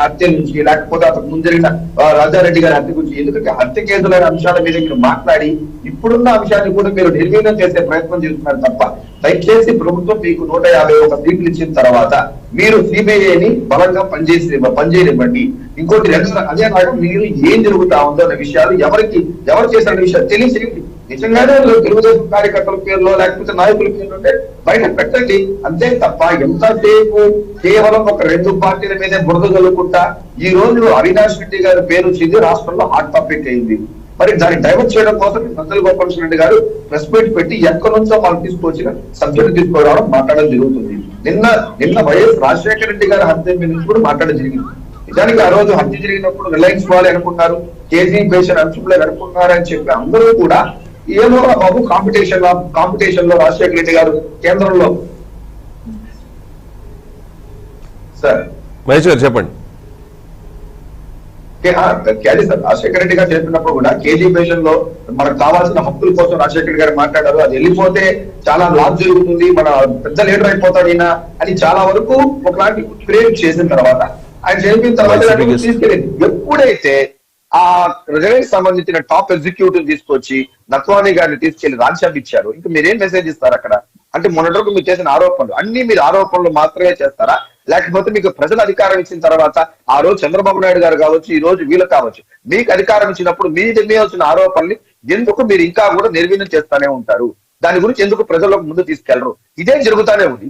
హత్య నుంచి లేకపోతే అతను ముందు జరిగిన రాజారెడ్డి గారి హత్య గురించి, ఎందుకంటే హత్య కేసులైన అంశాల మీద మీరు మాట్లాడి ఇప్పుడున్న అంశాన్ని కూడా మీరు నిర్వీర్యం చేసే ప్రయత్నం చేస్తున్నారు తప్ప దయచేసి ప్రభుత్వం మీకు 151 సీట్లు ఇచ్చిన తర్వాత మీరు సిబిఐని బలంగా పనిచేయనివ్వండి. ఇంకోటి అదే లాగా మీరు ఏం జరుగుతా ఉందో అనే విషయాలు ఎవరు చేసిన విషయాలు తెలియచేయండి. నిజంగానే తెలుగుదేశం కార్యకర్తల పేరులో లేకపోతే నాయకుల పేర్లు ఉంటే బయట పెట్టండి. అంతే తప్ప ఎంతసేపు కేవలం ఒక 2 పార్టీల మీదే బురద చల్లుకుంటా ఈ రోజు అవినాష్ రెడ్డి గారి పేరు వచ్చింది, రాష్ట్రంలో హాట్ టాపిక్ అయింది. మరి దాన్ని డైవర్ట్ చేయడం కోసం నందల గోపాలకృష్ణ రెడ్డి గారు ప్రెస్ మీట్ పెట్టి ఎక్కడి నుంచో వాళ్ళు తీసుకొచ్చిన సబ్జెక్ట్ తీసుకురావడం మాట్లాడడం జరుగుతుంది. నిన్న వైఎస్ రాజశేఖర రెడ్డి గారి హత్య మీద కూడా మాట్లాడడం జరిగింది. నిజానికి ఆ రోజు హత్య జరిగినప్పుడు రిలయన్స్ వాళ్ళు అనుకున్నారు, కేజీ బేషన్ అంశంలో అనుకున్నారు అని చెప్పి అందరూ కూడా ఏమో బాబు కాంపిటీషన్ లో రాజశేఖర రెడ్డి గారు కేంద్రంలో సార్ మహేష్ గారు చెప్పండి. సార్ రాజశేఖర రెడ్డి గారు చెప్పినప్పుడు కూడా కేజీ బేషన్ లో మనకు కావాల్సిన హక్కుల కోసం రాజశేఖర రెడ్డి గారు మాట్లాడారు. అది వెళ్ళిపోతే చాలా లాస్ జరుగుతుంది, మన పెద్ద లీడర్ అయిపోతాడు ఈయన అని చాలా వరకు ఒకలాంటి క్రియేట్ చేసిన తర్వాత ఆయన చనిపోయిన తర్వాత తీసుకెళ్ళింది. ఎప్పుడైతే ఆ రిలయన్స్ సంబంధించిన టాప్ ఎగ్జిక్యూటివ్ తీసుకొచ్చి నత్వానీ గారిని తీసుకెళ్లి రాజ్యసభ ఇచ్చారు, ఇంకా మీరేం మెసేజ్ ఇస్తారు అక్కడ? అంటే మొన్నటి వరకు మీరు చేసిన ఆరోపణలు అన్ని మీరు ఆరోపణలు మాత్రమే చేస్తారా, లేకపోతే మీకు ప్రజలు అధికారం ఇచ్చిన తర్వాత ఆ రోజు చంద్రబాబు నాయుడు గారు కావచ్చు, ఈ రోజు వీళ్ళు కావచ్చు, మీకు అధికారం ఇచ్చినప్పుడు మీద వచ్చిన ఆరోపణల్ని ఎందుకు మీరు ఇంకా కూడా నిర్వీర్యం చేస్తానే ఉంటారు? దాని గురించి ఎందుకు ప్రజలకు ముందు తీసుకెళ్లరు? ఇదే జరుగుతానే ఉంది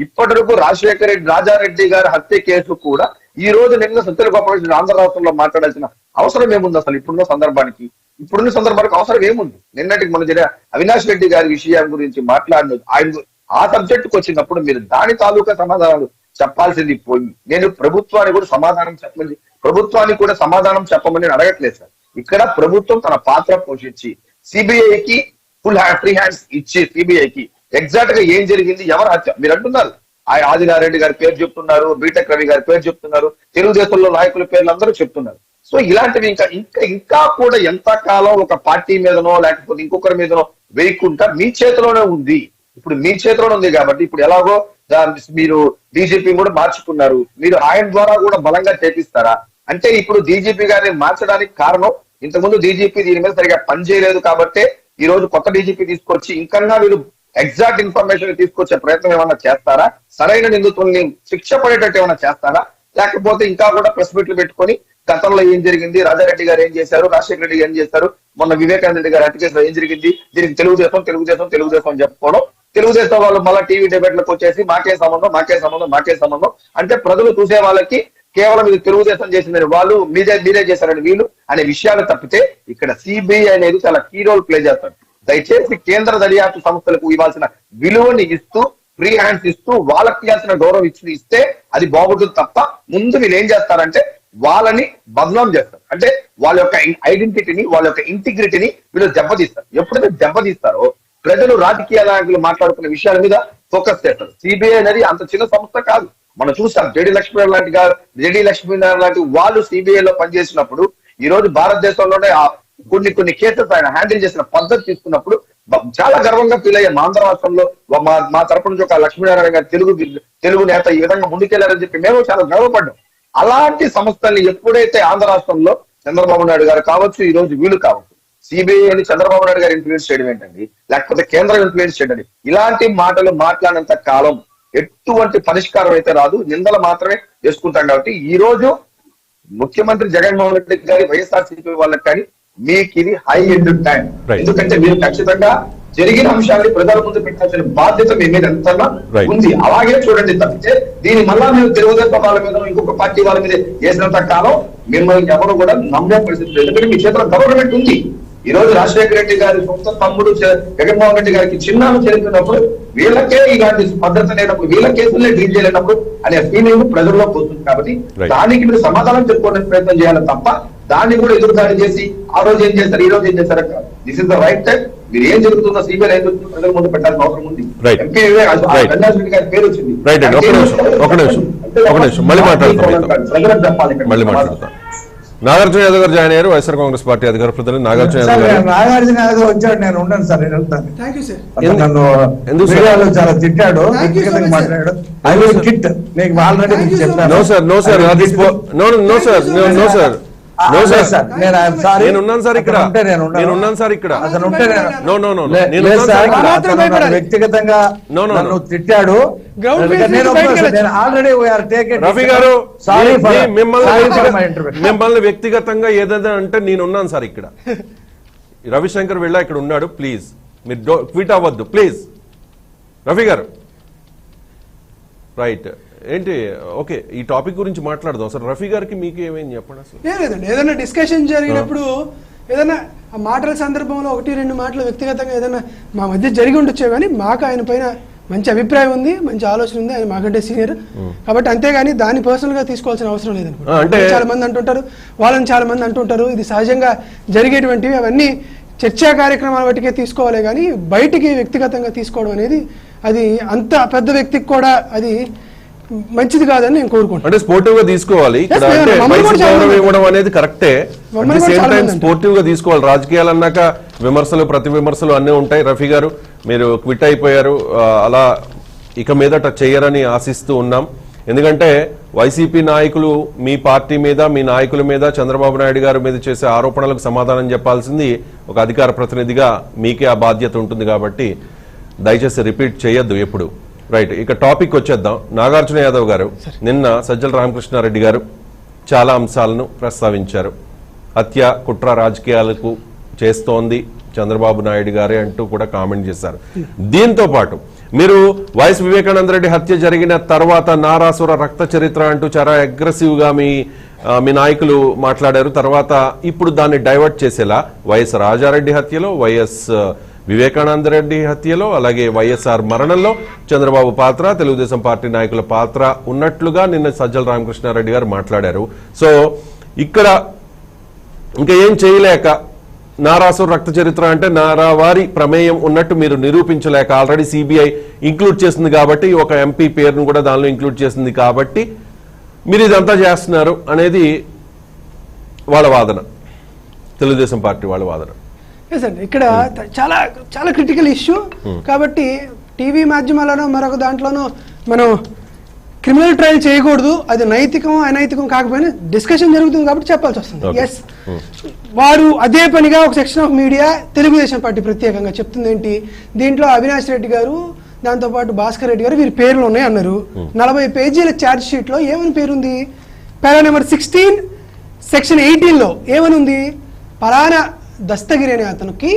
ఇప్పటి వరకు రాజశేఖర రెడ్డి రాజారెడ్డి గారి హత్య కేసు కూడా ఈ రోజు నిన్న సత్యల గోపాలకృష్ణ ఆంధ్ర రాష్ట్రంలో మాట్లాడాల్సిన అవసరం ఏముంది? అసలు ఇప్పుడున్న సందర్భానికి అవసరం ఏముంది? నిన్నటికి మన జరిగిన అవినాష్ రెడ్డి గారి విషయం గురించి మాట్లాడిన ఆయన ఆ సబ్జెక్టుకు వచ్చినప్పుడు మీరు దాని తాలూకా సమాధానాలు చెప్పాల్సింది పోయి నేను ప్రభుత్వానికి కూడా సమాధానం చెప్పమని అడగట్లేదు సార్. ఇక్కడ ప్రభుత్వం తన పాత్ర పోషించి సిబిఐకి ఫ్రీ హ్యాండ్స్ ఇచ్చి సిబిఐకి ఎగ్జాక్ట్ గా ఏం జరిగింది, ఎవరు హత్య మీరు అంటున్నారు, ఆదినారెడ్డి గారి పేరు చెప్తున్నారు, బీటెక్ రవి గారి పేరు చెప్తున్నారు, తెలుగుదేశంలో నాయకుల పేర్లు అందరూ చెప్తున్నారు. సో ఇలాంటివి ఇంకా కూడా ఎంతకాలం ఒక పార్టీ మీదనో లేకపోతే ఇంకొకరి మీదనో వేయకుండా మీ చేతిలోనే ఉంది. ఇప్పుడు మీ చేతిలోనే ఉంది కాబట్టి ఇప్పుడు ఎలాగో మీరు డీజీపీ కూడా మార్చుకున్నారు, మీరు ఆయన ద్వారా కూడా బలంగా చేపిస్తారా? అంటే ఇప్పుడు డీజీపీ గారిని మార్చడానికి కారణం ఇంతకుముందు డీజీపీ దీని మీద సరిగా పనిచేయలేదు కాబట్టి ఈ రోజు కొత్త డీజీపీ తీసుకొచ్చి ఇంకా వీళ్ళు ఎగ్జాక్ట్ ఇన్ఫర్మేషన్ తీసుకొచ్చే ప్రయత్నం ఏమైనా చేస్తారా? సరైన నిందితుల్ని శిక్ష పడేటట్టు ఏమైనా చేస్తారా? లేకపోతే ఇంకా కూడా ప్రెస్ మీట్లు పెట్టుకొని గతంలో ఏం జరిగింది, రాజారెడ్డి గారు ఏం చేశారు, రాజశేఖర రెడ్డి ఏం చేశారు, మొన్న వివేకానంద రెడ్డి గారు హత్య కేసులో ఏం జరిగింది, దీనికి తెలుగుదేశం చెప్పుకోవడం, తెలుగుదేశం వాళ్ళు మళ్ళీ టీవీ డిబేట్లకు వచ్చేసి మాకే సంబంధం అంటే ప్రజలు చూసే వాళ్ళకి కేవలం ఇది తెలుగుదేశం చేసిందని వాళ్ళు మీరే చేశారని వీళ్ళు అనే విషయాలు తప్పితే ఇక్కడ సిబిఐ అనేది చాలా కీ రోల్ ప్లే చేస్తారు. దయచేసి కేంద్ర దర్యాప్తు సంస్థలకు ఇవ్వాల్సిన విలువని ఇస్తూ ఫ్రీ హ్యాండ్స్ ఇస్తూ వాళ్ళకి ఇవ్వాల్సిన గౌరవం ఇస్తే అది బాగుంటుంది తప్ప ముందు వీళ్ళు ఏం చేస్తారంటే వాళ్ళని బదనాం చేస్తారు. అంటే వాళ్ళ యొక్క ఐడెంటిటీని వాళ్ళ యొక్క ఇంటిగ్రిటీని వీళ్ళు దెబ్బతీస్తారు. ఎప్పుడైతే దెబ్బతీస్తారో ప్రజలు రాజకీయ నాయకులు మాట్లాడుకునే విషయాల మీద ఫోకస్ చేస్తారు. సిబిఐ అనేది అంత చిన్న సంస్థ కాదు. మనం చూస్తాం జేడీ లక్ష్మీనారాయణ లాంటి వాళ్ళు సిబిఐలో పనిచేసినప్పుడు ఈ రోజు భారతదేశంలోనే కొన్ని కేసెస్ ఆయన హ్యాండిల్ చేసిన పద్ధతి తీసుకున్నప్పుడు చాలా గర్వంగా ఫీల్ అయ్యాం. ఆంధ్ర రాష్ట్రంలో మా తరపు నుంచి ఒక లక్ష్మీనారాయణ గారు తెలుగు నేత ఈ విధంగా ముందుకెళ్లారని చెప్పి మేము చాలా గర్వపడ్డాం. అలాంటి సంస్థల్ని ఎప్పుడైతే ఆంధ్ర రాష్ట్రంలో చంద్రబాబు నాయుడు గారు కావచ్చు, ఈ రోజు వీళ్ళు కావచ్చు, సిబిఐ అని చంద్రబాబు నాయుడు గారు ఇన్ఫ్లుయెన్స్ చేయడం ఏంటండి, లేకపోతే కేంద్రం ఇన్ఫ్లుయెన్స్ చేయడం, ఇలాంటి మాటలు మాట్లాడినంత కాలం ఎటువంటి పరిష్కారం అయితే రాదు, నిందలు మాత్రమే చేసుకుంటాం. కాబట్టి ఈ రోజు ముఖ్యమంత్రి జగన్మోహన్ రెడ్డి గారి వైఎస్ఆర్సీపీ వాళ్ళకి కానీ మీకు ఇది హై ఎండ్ టైం. ఎందుకంటే మీరు ఖచ్చితంగా జరిగిన అంశాన్ని ప్రజల ముందు పెట్టాల్సిన బాధ్యత మీ మీద ఎంత Right. ఉంది. అలాగే చూడండి తప్పితే దీని మళ్ళా మీరు తెలుగుదేశం వాళ్ళ మీద ఇంకొక పార్టీ వాళ్ళ మీద వేసినంత కాలం మిమ్మల్ని ఎవరు కూడా నమ్మే పరిస్థితి లేదు. ఎందుకంటే మీ చేతిలో గవర్నమెంట్ ఉంది. ఈ రోజు రాజశేఖర రెడ్డి గారి సొంత తమ్ముడు జగన్మోహన్ రెడ్డి గారికి చిన్నాను చేరుతున్నప్పుడు వీళ్ళకే ఇలాంటి భద్రత లేనప్పుడు వీళ్ళ కేసులే డీల్ చేయలేనప్పుడు అనే ఫీలింగ్ ప్రజల్లో పోతుంది. కాబట్టి Right. దానికి మీరు సమాధానం చెప్పుకోవడానికి ప్రయత్నం చేయాలి తప్ప దాన్ని కూడా ఎదురుదాడి చేసి ఆ రోజు ఏం చేస్తారు ఈ రోజు ఏం చేస్తారు. This is the right time. మీరు ఏం జరుగుతుందో సిబిఐ ఏం జరుగుతుందో ప్రజల ముందు పెట్టాల్సిన అవసరం ఉంది. Right. ఎంపీ అవినాష్ రెడ్డి గారి పేరు వచ్చింది. రైట్ అండి, ఒక నిమిషం మళ్ళీ మాట్లాడతాం. ప్రజలకు చెప్పాలి ఇక్కడ. మళ్ళీ మాట్లాడతాం. నాగార్జున యాదవ్ గారు జాయిన్ అయ్యారు, వైఎస్ఆర్ కాంగ్రెస్ పార్టీ అధికార ప్రతినిధి నాగార్జున యాదవ్ గారు. నాగార్జున యాదవ్ వచ్చాడు, నేను ఉండను సార్, నేను వెళ్తాను. Thank you sir. నన్ను ఎందుకు సార్? మీడియాలో చాలా తిట్టాడు, Thank you so వ్యక్తిగతంగా much, మాట్లాడాడు. ఐ విల్ కిట్, నీకు ఆల్రెడీ Thank you so చెప్పాను. నో సార్, నో సార్, అది no sir, no sir, no sir, నేను ఐఎమ్ సారీ. నేను ఉన్నాను సార్ ఇక్కడ, నేను ఉన్నాను సార్ ఇక్కడ. అతను ఉంటే నో నో నో, లే- నేను లేదు ఉన్నాను సార్, సార్ ఇక్కడ. మాత్రం అతను భయపడాలి. వ్యక్తిగతంగా No, no, no. నన్ను తిట్టాడు. Ground నేను base నుంచి బయటకు ఒప్పుకోను. నేను వెళ్ళొచ్చు. Already we are taken. రఫీ గారు, సారీ ఫర్ మిమ్మల్ని మిమ్మల్ని వ్యక్తిగతంగా ఏదైనా అంటే నేను ఉన్నాను సార్ ఇక్కడ. రవిశంకర్ వెళ్ళా ఇక్కడ ఉన్నాడు, ప్లీజ్ మీరు ట్వీట్ అవ్వద్దు ప్లీజ్. రఫీ గారు రైట్ ఏంటి, ఓకే ఈ టాపిక్ గురించి మాట్లాడదాం సార్. రఫీ గారికి మీకు ఏమైంది చెప్పండి అసలు. లేదండి, ఏదైనా డిస్కషన్ జరిగినప్పుడు ఏదైనా ఆ మాటల సందర్భంలో 1-2 మాటలు వ్యక్తిగతంగా ఏదైనా మా మధ్య జరిగి ఉండొచ్చే కానీ మాకు ఆయన పైన మంచి అభిప్రాయం ఉంది, మంచి ఆలోచన ఉంది. ఆయన మాకంటే సీనియర్ కాబట్టి అంతేగాని దాన్ని పర్సనల్ గా తీసుకోవాల్సిన అవసరం లేదనుకుంటా. అంటే చాలా మంది అంటుంటారు, వాళ్ళని చాలా మంది అంటుంటారు. ఇది సహజంగా జరిగేటువంటివి, అవన్నీ చర్చా కార్యక్రమాల బట్టికే తీసుకోవాలి కానీ బయటికి వ్యక్తిగతంగా తీసుకోవడం అనేది అది అంత పెద్ద వ్యక్తికి కూడా అది మంచిది కాదని నేను కోరుకుంటాను. అంటే స్పోర్టివ్ గా తీసుకోవాలి ఇక్కడ, Yes, అంటే మమ్మల్ని కూడా వయసు చాలా గౌరవం మంది ఇవ్వడం అనేది కరెక్టే. మమ్మల్ని కూడా సేమ్ చాలా టైం మంది స్పోర్టివ్ గా తీసుకోవాలి. రాజకీయాలు అన్నాక విమర్శలు ప్రతి విమర్శలు అన్నీ ఉంటాయి. రఫీ గారు మీరు క్విట్ అయిపోయారు, అలా ఇక మీదట చేయరని ఆశిస్తూ ఉన్నాం. ఎందుకంటే వైసీపీ నాయకులు మీ పార్టీ మీద, మీ నాయకుల మీద, చంద్రబాబు నాయుడు గారి మీద చేసే ఆరోపణలకు సమాధానం చెప్పాల్సింది ఒక అధికార ప్రతినిధిగా మీకే ఆ బాధ్యత ఉంటుంది. కాబట్టి దయచేసి రిపీట్ చేయొద్దు ఎప్పుడు. రైట్, ఇక టాపిక్ వచ్చేద్దాం. నాగార్జున యాదవ్ గారు నిన్న సజ్జల రామకృష్ణారెడ్డి గారు చాలా అంశాలను ప్రస్తావించారు. హత్య కుట్ర రాజకీయాలకు చేస్తోంది చంద్రబాబు నాయుడు గారే అంటూ కూడా కామెంట్ చేశారు. దీంతో పాటు మీరు వైఎస్ వివేకానంద రెడ్డి హత్య జరిగిన తర్వాత నారాసుర రక్త చరిత్ర అంటూ చాలా అగ్రెసివ్ గా మీ నాయకులు మాట్లాడారు. తర్వాత ఇప్పుడు దాన్ని డైవర్ట్ చేసేలా వైఎస్ రాజారెడ్డి హత్యలో, వైఎస్ వివేకానంద రెడ్డి హత్యలో, అలాగే వైఎస్ఆర్ మరణంలో చంద్రబాబు పాత్ర, తెలుగుదేశం పార్టీ నాయకుల పాత్ర ఉన్నట్లుగా నిన్న సజ్జల రామకృష్ణారెడ్డి గారు మాట్లాడారు. సో ఇక్కడ ఇంకా ఏం చేయలేక, నారాసుర రక్త చరిత్ర అంటే నారావారి ప్రమేయం ఉన్నట్టు మీరు నిరూపించలేక, ఆల్రెడీ సిబిఐ ఇంక్లూడ్ చేసింది కాబట్టి, ఒక ఎంపీ పేరును కూడా దానిలో ఇంక్లూడ్ చేసింది కాబట్టి మీరు ఇదంతా చేస్తున్నారు అనేది వాళ్ళ వాదన, తెలుగుదేశం పార్టీ వాళ్ళ వాదన. అండి ఇక్కడ చాలా చాలా క్రిటికల్ ఇష్యూ కాబట్టి టీవీ మాధ్యమాలను మరొక దాంట్లోనూ మనం క్రిమినల్ ట్రయల్ చేయకూడదు, అది నైతికం అనైతికం కాకపోయినా డిస్కషన్ జరుగుతుంది కాబట్టి చెప్పాల్సి వస్తుంది. ఎస్, వారు అదే పనిగా ఒక section of media, Telugu Desam party ప్రత్యేకంగా చెప్తుంది ఏంటి, దీంట్లో అవినాష్ రెడ్డి గారు, దాంతోపాటు భాస్కర్ రెడ్డి గారు వీరి పేర్లు ఉన్నాయి అన్నారు. 40 పేజీల ఛార్జ్ షీట్ లో ఏమని పేరుంది, పారా నెంబర్ 16 సెక్షన్ 18లో ఏమని ఉంది, పలానా దస్తగిరి అనే అతనికి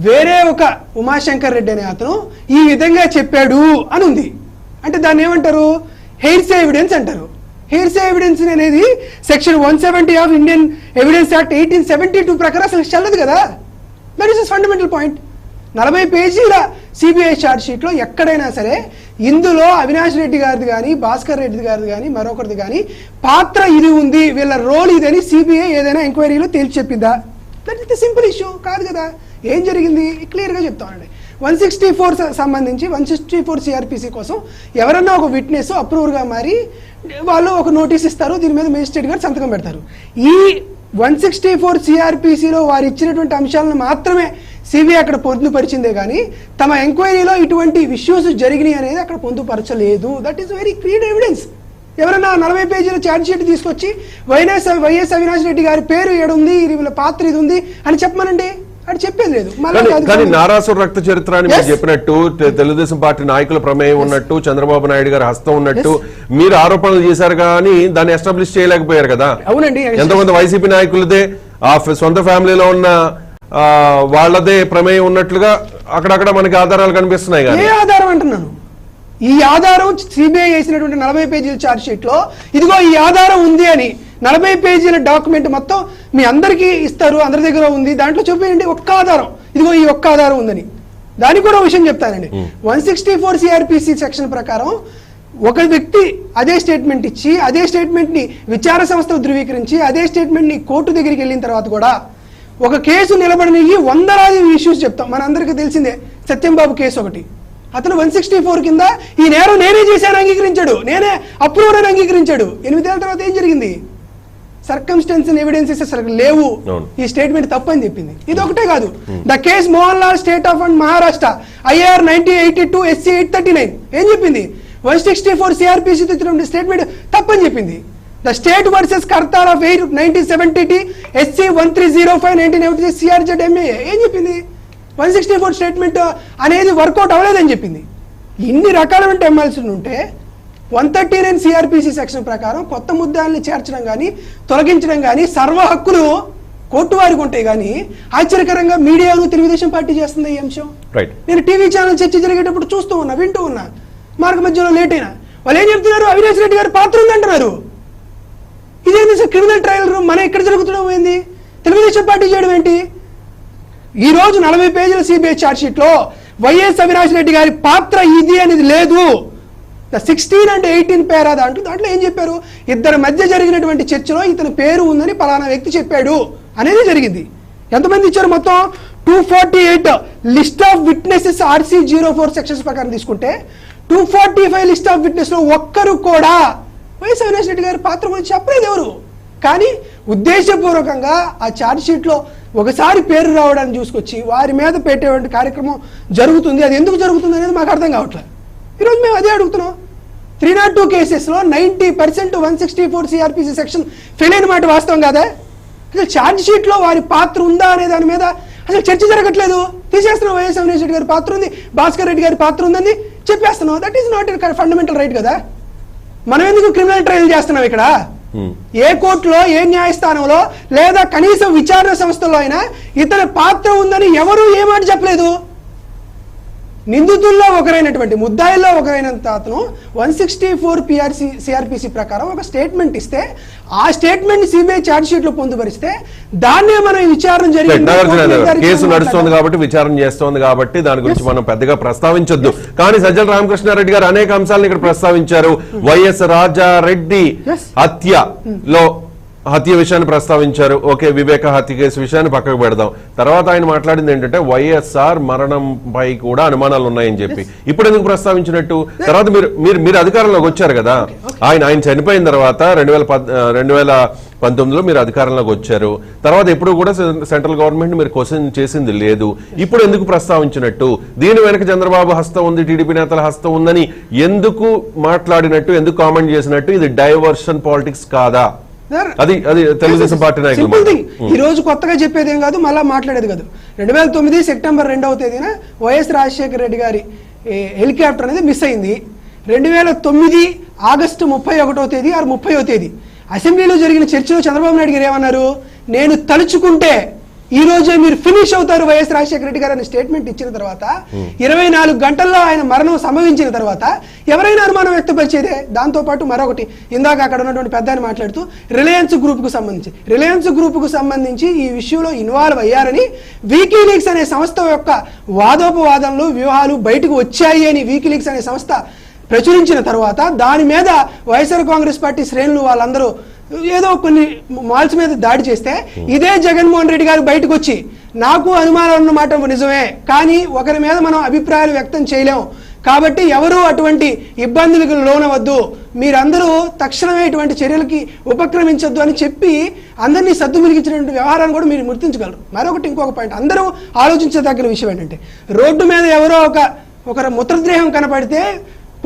వేరే ఒక ఉమాశంకర్ రెడ్డి అనే అతను ఈ విధంగా చెప్పాడు అని ఉంది. అంటే దాన్ని ఏమంటారు, హెయిర్సే ఎవిడెన్స్ అంటారు. హెయిర్సే ఎవిడెన్స్ అనేది section 170 of Indian evidence act 1872 ప్రకారం అసలు చెల్లదు కదా. That is fundamental point. 40 పేజీల సిబిఐ ఛార్జ్ షీట్ లో ఎక్కడైనా సరే ఇందులో అవినాష్ రెడ్డి గారిది కానీ, భాస్కర్ రెడ్డి గారిది కానీ, మరొకరిది కానీ పాత్ర ఇది ఉంది, వీళ్ళ రోల్ ఇదని సిబిఐ ఏదైనా ఎంక్వైరీలో తేల్చి చెప్పిందా? That is the simple issue కాదు కదా. ఏం జరిగింది క్లియర్ గా చెప్తానండి. 164 సంబంధించి 164 సిఆర్పిసి కోసం ఎవరన్నా ఒక విట్నెస్ అప్రూవర్ గా మారి వాళ్ళు ఒక నోటీస్ ఇస్తారు, దీని మీద మేజిస్ట్రేట్ గారు సంతకం పెడతారు. ఈ 164 సిఆర్పిసిలో వారు ఇచ్చినటువంటి అంశాలను మాత్రమే సిబిఐ అక్కడ పొందుపరిచిందే కానీ తమ ఎంక్వైరీలో ఇటువంటి ఇష్యూస్ జరిగినాయి అనేది అక్కడ పొందుపరచలేదు. That is very clear evidence. ఎవరైనా 40 పేజీల ఛార్జ్ షీట్ తీసుకొచ్చి వైఎస్ అవినాష్ రెడ్డి గారి పేరు ఏడుంది, వీళ్ళ పాత్ర ఇది ఉంది అని చెప్పమనండి, అది చెప్పేది లేదు. కానీ నారాసుర రక్త చరిత్ర అని మీరు చెప్పినట్టు, తెలుగుదేశం పార్టీ నాయకుల ప్రమేయం ఉన్నట్టు, చంద్రబాబు నాయుడు గారి హస్తం ఉన్నట్టు మీరు ఆరోపణలు చేశారు కానీ దాన్ని ఎస్టాబ్లిష్ చేయలేకపోయారు కదా. అవునండి, ఎంతమంది వైసీపీ నాయకులదే ఆ సొంత ఫ్యామిలీలో ఉన్న వాళ్ళదే ప్రమేయం ఉన్నట్లుగా అక్కడక్కడ మనకి ఆధారాలు కనిపిస్తున్నాయి ఏ కానీ ఆధారం అంటున్నాను? ఈ ఆధారం సిబిఐ వేసినటువంటి 40 పేజీల ఛార్జ్ షీట్ లో ఇదిగో ఈ ఆధారం ఉంది అని 40 పేజీల డాక్యుమెంట్ మొత్తం మీ అందరికీ ఇస్తారు, అందరి దగ్గర ఉంది, దాంట్లో చూపించండి ఒక్క ఆధారం, ఇదిగో ఈ ఒక్క ఆధారం ఉందని. దానికి కూడా విషయం చెప్తానండి. 164 సిఆర్పిసి సెక్షన్ ప్రకారం ఒక వ్యక్తి అదే స్టేట్మెంట్ ఇచ్చి అదే స్టేట్మెంట్ ని విచార సంస్థలు ధృవీకరించి అదే స్టేట్మెంట్ ని కోర్టు దగ్గరికి వెళ్ళిన తర్వాత కూడా ఒక కేసు నిలబడిన వందలాది ఇష్యూస్ చెప్తాం. మనందరికీ తెలిసిందే సత్యంబాబు కేసు ఒకటి. అతను 164 కింద ఈ నేరం నేనే చేశాను అంగీకరించాడు, నేనే అప్రూవర్ అని అంగీకరించాడు. 8 ఏళ్ల తర్వాత ఏం జరిగింది? సర్కమ్స్టెన్స్ ఎవిడెన్సెస్ అసలు లేవు, ఈ స్టేట్మెంట్ తప్పని చెప్పింది. ఇది ఒకటే కాదు, the case Mohan Lal state of and Maharashtra IR 1982 SC 839 ఏం చెప్పింది? 164 సిఆర్పిసి స్టేట్మెంట్ తప్పని చెప్పింది. The state versus Kartar of 1970 SC 1305 1986 CRZMA ఏం చెప్పింది? 164 స్టేట్మెంట్ అనేది వర్కౌట్ అవ్వలేదని చెప్పింది. ఇన్ని రకాలైన ఎమ్మెల్సీ ఉంటే 139 సిఆర్పిసి సెక్షన్ ప్రకారం కొత్త ముద్దాల్ని చేర్చడం కానీ తొలగించడం కానీ సర్వ హక్కులు కోర్టు వారికి ఉంటాయి. కానీ ఆశ్చర్యకరంగా మీడియాను తెలుగుదేశం పార్టీ చేస్తుంది ఈ అంశం. నేను టీవీ ఛానల్ చర్చ జరిగేటప్పుడు చూస్తూ ఉన్నా, వింటూ ఉన్నా, మార్గ మధ్యలో లేట్ అయినా వాళ్ళు ఏం చెప్తున్నారు? అవినాష్ రెడ్డి గారు పాత్ర ఉందంటున్నారు. ఇదేంటి సార్ క్రిమినల్ ట్రయల్ మన ఎక్కడ జరుగుతుండడం ఏంది? తెలుగుదేశం పార్టీ చేయడం ఏంటి? ఈ రోజు 40 పేజీల సిబిఐ ఛార్జ్ షీట్ లో వైఎస్ అవినాష్ రెడ్డి గారి పాత్ర ఇది అనేది లేదు. 16 and 18 పేరా దాంట్లో ఏం చెప్పారు? ఇద్దరి మధ్య జరిగినటువంటి చర్చలో ఇతని పేరు ఉందని పలానా వ్యక్తి చెప్పాడు అనేది జరిగింది. ఎంతమంది ఇచ్చారు? మొత్తం 248 list of witnesses RC 04 sections ప్రకారం తీసుకుంటే 245 లిస్ట్ ఆఫ్ విట్నెస్ లో ఒక్కరు కూడా వైఎస్ అవినాష్ రెడ్డి గారి పాత్ర గురించి చెప్పలేదు ఎవరు. కానీ ఉద్దేశపూర్వకంగా ఆ ఛార్జ్ షీట్ లో ఒకసారి పేరు రావడాన్ని చూసుకొచ్చి వారి మీద పెట్టేటువంటి కార్యక్రమం జరుగుతుంది. అది ఎందుకు జరుగుతుంది అనేది మాకు అర్థం కావట్లేదు. ఈరోజు మేము అదే అడుగుతున్నాం. 302 కేసెస్లో 90% 164 సిఆర్పిసి సెక్షన్ ఫెయిల్ అయిన మాట వాస్తవం కాదా? అసలు ఛార్జ్ షీట్లో వారి పాత్ర ఉందా అనే దాని మీద అసలు చర్చ జరగట్లేదు. తీసేస్తున్నాం. వైఎస్ అవినాష్ రెడ్డి గారి పాత్ర ఉంది, భాస్కర్ రెడ్డి గారి పాత్ర ఉందని చెప్పేస్తున్నాం. That is not fundamental right కదా. మనం ఎందుకు క్రిమినల్ ట్రయల్ చేస్తున్నాం ఇక్కడ? ఏ కోర్టులో, ఏ న్యాయస్థానంలో లేదా కనీసం విచారణ సంస్థల్లో అయినా ఇతని పాత్ర ఉందని ఎవరు ఏ మాట చెప్పలేదు. నిందితుల్లో ఒకరైనటువంటి ముద్దాయిల్లో ఒకరైనంత అతను 164 సిఆర్పిసి ప్రకారం ఒక స్టేట్మెంట్ ఇస్తే ఆ స్టేట్మెంట్ సిబిఐ ఛార్జ్ షీట్ లో పొందుపరిస్తే దాన్నే మనం విచారణ జరిగింది, కేసు నడుస్తోంది కాబట్టి విచారణ చేస్తోంది కాబట్టి దాని గురించి మనం పెద్దగా ప్రస్తావించొద్దు. కానీ సజ్జల రామకృష్ణారెడ్డి గారు అనేక అంశాలను ఇక్కడ ప్రస్తావించారు. వైఎస్ రాజారెడ్డి హత్య విషయాన్ని ప్రస్తావించారు. ఓకే, వివేక హత్య కేసు విషయాన్ని పక్కకు పెడదాం. తర్వాత ఆయన మాట్లాడింది ఏంటంటే వైఎస్ఆర్ మరణంపై కూడా అనుమానాలు ఉన్నాయని చెప్పి. ఇప్పుడు ఎందుకు ప్రస్తావించినట్టు? తర్వాత మీరు అధికారంలోకి వచ్చారు కదా, ఆయన చనిపోయిన తర్వాత 2019లో మీరు అధికారంలోకి వచ్చారు. తర్వాత ఎప్పుడు కూడా సెంట్రల్ గవర్నమెంట్ మీరు క్వశ్చన్ చేసింది లేదు. ఇప్పుడు ఎందుకు ప్రస్తావించినట్టు? దీని వెనక చంద్రబాబు హస్తం ఉంది, టీడీపీ నేతల హస్తం ఉందని ఎందుకు మాట్లాడినట్టు, ఎందుకు కామెంట్ చేసినట్టు? ఇది డైవర్షన్ పాలిటిక్స్ కాదా? అది తెలుగుదేశం పార్టీ నాయకులు ఈ రోజు కొత్తగా చెప్పేది ఏం కాదు, మళ్ళా మాట్లాడేది కాదు. 2009 సెప్టెంబర్ 2వ తేదీన వైఎస్ రాజశేఖర రెడ్డి గారి హెలికాప్టర్ అనేది మిస్ అయింది. 2009 ఆగస్టు 31వ తేదీ 30వ తేదీ అసెంబ్లీలో జరిగిన చర్చలో చంద్రబాబు నాయుడు గారు ఏమన్నారు? నేను తలుచుకుంటే ఈ రోజే మీరు ఫినిష్ అవుతారు వైఎస్ రాజశేఖర రెడ్డి గారు అనే స్టేట్మెంట్ ఇచ్చిన తర్వాత 24 గంటల్లో ఆయన మరణం సంభవించిన తర్వాత ఎవరైనా అనుమానం వ్యక్తపరిచేదే. దాంతో పాటు మరొకటి, ఇందాక అక్కడ ఉన్నటువంటి పెద్ద ఆయన మాట్లాడుతూ రిలయన్స్ గ్రూప్ కు సంబంధించి ఈ విషయంలో ఇన్వాల్వ్ అయ్యారని వీకీలీక్స్ అనే సంస్థ యొక్క వాదోపవాదనలు వ్యూహాలు బయటకు వచ్చాయి అని వీకీలీక్స్ అనే సంస్థ ప్రచురించిన తర్వాత దాని మీద వైఎస్ఆర్ కాంగ్రెస్ పార్టీ శ్రేణులు వాళ్ళందరూ ఏదో కొన్ని మాల్స్ మీద దాడి చేస్తే ఇదే జగన్మోహన్ రెడ్డి గారు బయటకు వచ్చి నాకు అనుమానాలు ఉన్నమాట నిజమే, కానీ ఒకరి మీద మనం అభిప్రాయాలు వ్యక్తం చేయలేం కాబట్టి ఎవరు అటువంటి ఇబ్బందులకు లోనవద్దు, మీరందరూ తక్షణమే ఇటువంటి చర్యలకి ఉపక్రమించొద్దు అని చెప్పి అందరినీ సద్దుమిలిగించినటువంటి వ్యవహారాన్ని కూడా మీరు గుర్తించగలరు. మరొకటి, ఇంకొక పాయింట్ అందరూ ఆలోచించదగిన విషయం ఏంటంటే, రోడ్డు మీద ఎవరో ఒకరి మూత్రద్రేహం కనపడితే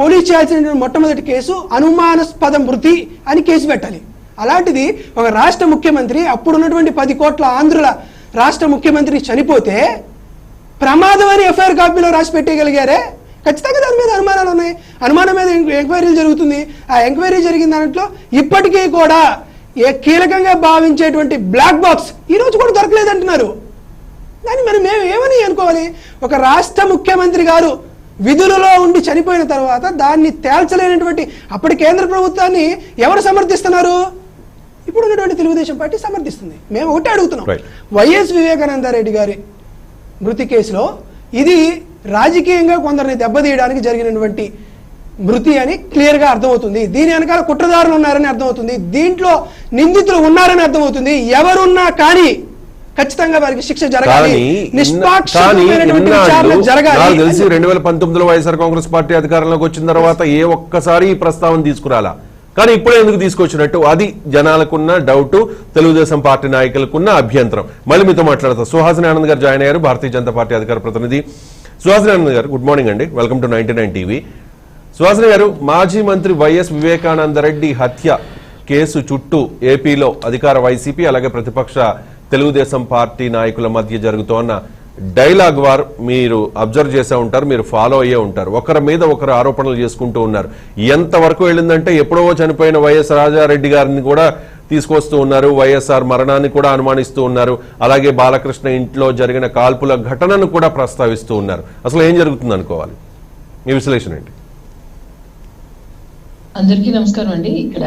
పోలీస్ చేయాల్సిన మొట్టమొదటి కేసు అనుమానాస్పద మృతి అని కేసు పెట్టాలి. అలాంటిది ఒక రాష్ట్ర ముఖ్యమంత్రి, అప్పుడున్నటువంటి 10 కోట్ల ఆంధ్రుల రాష్ట్ర ముఖ్యమంత్రి చనిపోతే ప్రమాదం అని ఎఫ్ఐఆర్ కాపీలో రాసి పెట్టగలిగారే? ఖచ్చితంగా దాని మీద అనుమానాలు ఉన్నాయి. అనుమానం మీద ఎంక్వైరీ జరుగుతుంది. ఆ ఎంక్వైరీ జరిగిన దాంట్లో ఇప్పటికీ కూడా కీలకంగా భావించేటువంటి బ్లాక్ బాక్స్ ఈ రోజు కూడా దొరకలేదంటున్నారు. కానీ మేము ఏమని అనుకోవాలి? ఒక రాష్ట్ర ముఖ్యమంత్రి గారు విధులలో ఉండి చనిపోయిన తర్వాత దాన్ని తేల్చలేనటువంటి అప్పటి కేంద్ర ప్రభుత్వాన్ని ఎవరు సమర్థిస్తున్నారు? ఇప్పుడు ఉన్నటువంటి తెలుగుదేశం పార్టీ సమర్థిస్తుంది. మేము ఒకటే అడుగుతున్నాం, వైఎస్ వివేకానంద రెడ్డి గారి మృతి కేసులో ఇది రాజకీయంగా కొందరిని దెబ్బతీయడానికి జరిగినటువంటి మృతి అని క్లియర్ గా అర్థమవుతుంది. దీని వెనకాల కుట్రదారులు ఉన్నారని అర్థమవుతుంది. దీంట్లో నిందితులు ఉన్నారని అర్థమవుతుంది. ఎవరున్నా కానీ ఖచ్చితంగా వారికి శిక్ష జరగాలి, నిష్పాక్షికమైనటువంటి విచారణ జరగాలి. నాకు తెలిసి 2019లో వైఎస్ఆర్ కాంగ్రెస్ పార్టీ అధికారంలోకి వచ్చిన తర్వాత ఏ ఒక్కసారి ఈ ప్రస్తావన తీసుకురాలా. కానీ ఇప్పుడే ఎందుకు తీసుకొచ్చినట్టు? అది జనాలకున్న డౌట్, తెలుగుదేశం పార్టీ నాయకులకున్న అభ్యంతరం. మళ్ళీ మీతో మాట్లాడతా సుహాసిని ఆనంద్ గారు జాయిన్ అయ్యారు, భారతీయ జనతా పార్టీ అధికార ప్రతినిధి. సుహాసిని ఆనంద్ గారు గుడ్ మార్నింగ్ అండి, వెల్కమ్ టు 99 టీవీ. సుహాసిని గారు, మాజీ మంత్రి వైఎస్ వివేకానంద రెడ్డి హత్య కేసు చుట్టూ ఏపీలో అధికార వైసీపీ అలాగే ప్రతిపక్ష తెలుగుదేశం పార్టీ నాయకుల మధ్య జరుగుతోన్న డైలాగ్ వార్ మీరు అబ్జర్వ్ చేసే ఉంటారు, మీరు ఫాలో అయ్యే ఉంటారు. ఒకరి మీద ఒకరు ఆరోపణలు చేసుకుంటూ ఉన్నారు. ఎంతవరకు వెళ్ళిందంటే ఎప్పుడో చనిపోయిన వైఎస్ రాజారెడ్డి గారిని కూడా తీసుకొస్తూ ఉన్నారు, వైఎస్ఆర్ మరణాన్ని కూడా అనుమానిస్తూ ఉన్నారు, అలాగే బాలకృష్ణ ఇంట్లో జరిగిన కాల్పుల ఘటనను కూడా ప్రస్తావిస్తూ ఉన్నారు. అసలు ఏం జరుగుతుంది అనుకోవాలి? మీ విశ్లేషణ ఏంటి? అందరికీ నమస్కారం అండి. ఇక్కడ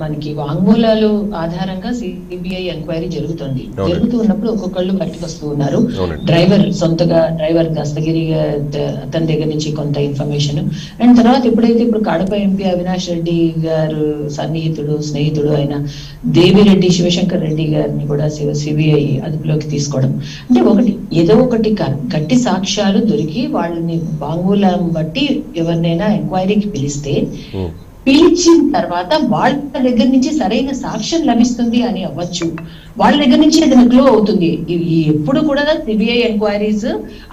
మనకి వాంగ్మూలాలు ఆధారంగా సిబిఐ ఎంక్వైరీ జరుగుతుంది. జరుగుతూ ఉన్నప్పుడు ఒక్కొక్కళ్ళు బయటకు వస్తూ ఉన్నారు. డ్రైవర్ దస్తగిరి అతని దగ్గర నుంచి కొంత ఇన్ఫర్మేషన్, అండ్ తర్వాత ఎప్పుడైతే ఇప్పుడు కడప ఎంపీ అవినాష్ రెడ్డి గారు స్నేహితుడు అయిన దేవిరెడ్డి శివశంకర్ రెడ్డి గారిని కూడా సిబిఐ అదుపులోకి తీసుకోవడం అంటే ఏదో ఒకటి గట్టి సాక్ష్యాలు దొరికి వాళ్ళని వాంగ్మూలం బట్టి ఎవరినైనా ఎంక్వైరీకి పిలిస్తే పిలిచిన తర్వాత వాళ్ళ దగ్గర నుంచి సరైన సాక్ష్యం లభిస్తుంది అని అవ్వచ్చు, వాళ్ళ దగ్గర నుంచి ఏదైనా క్లూ అవుతుంది. ఎప్పుడు కూడా సిబిఐ ఎంక్వైరీస్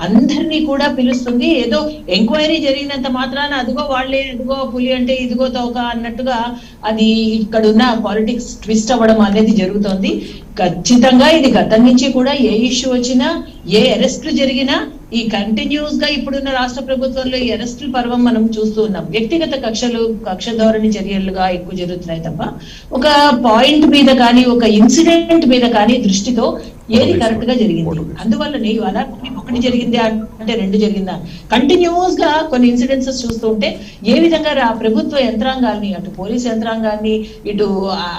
అందరినీ కూడా పిలుస్తుంది. ఏదో ఎంక్వైరీ జరిగినంత మాత్రాన అదిగో వాళ్ళే, అదిగో పులి అంటే ఇదిగో తోక అన్నట్టుగా అది ఇక్కడున్న పాలిటిక్స్ ట్విస్ట్ అవ్వడం అనేది జరుగుతోంది. ఖచ్చితంగా ఇది గతం నుంచి కూడా ఏ ఇష్యూ వచ్చినా, ఏ అరెస్టులు జరిగినా ఈ కంటిన్యూస్ గా ఇప్పుడున్న రాష్ట్ర ప్రభుత్వంలో ఈ అరెస్టుల పర్వం మనం చూస్తూ ఉన్నాం. వ్యక్తిగత కక్ష ధోరణి చర్యలుగా ఎక్కువ జరుగుతున్నాయి తప్ప ఒక పాయింట్ మీద కానీ, ఒక ఇన్సిడెంట్ మీద కానీ దృష్టితో ఏది కరెక్ట్ గా జరిగింది. అందువల్లనే అలా ఒకటి జరిగింది అంటే రెండు జరిగిందా, కంటిన్యూస్ గా కొన్ని ఇన్సిడెంట్స్ చూస్తూ ఉంటే ఏ విధంగా ప్రభుత్వ యంత్రాంగాల్ని, అటు పోలీస్ యంత్రాంగాన్ని, ఇటు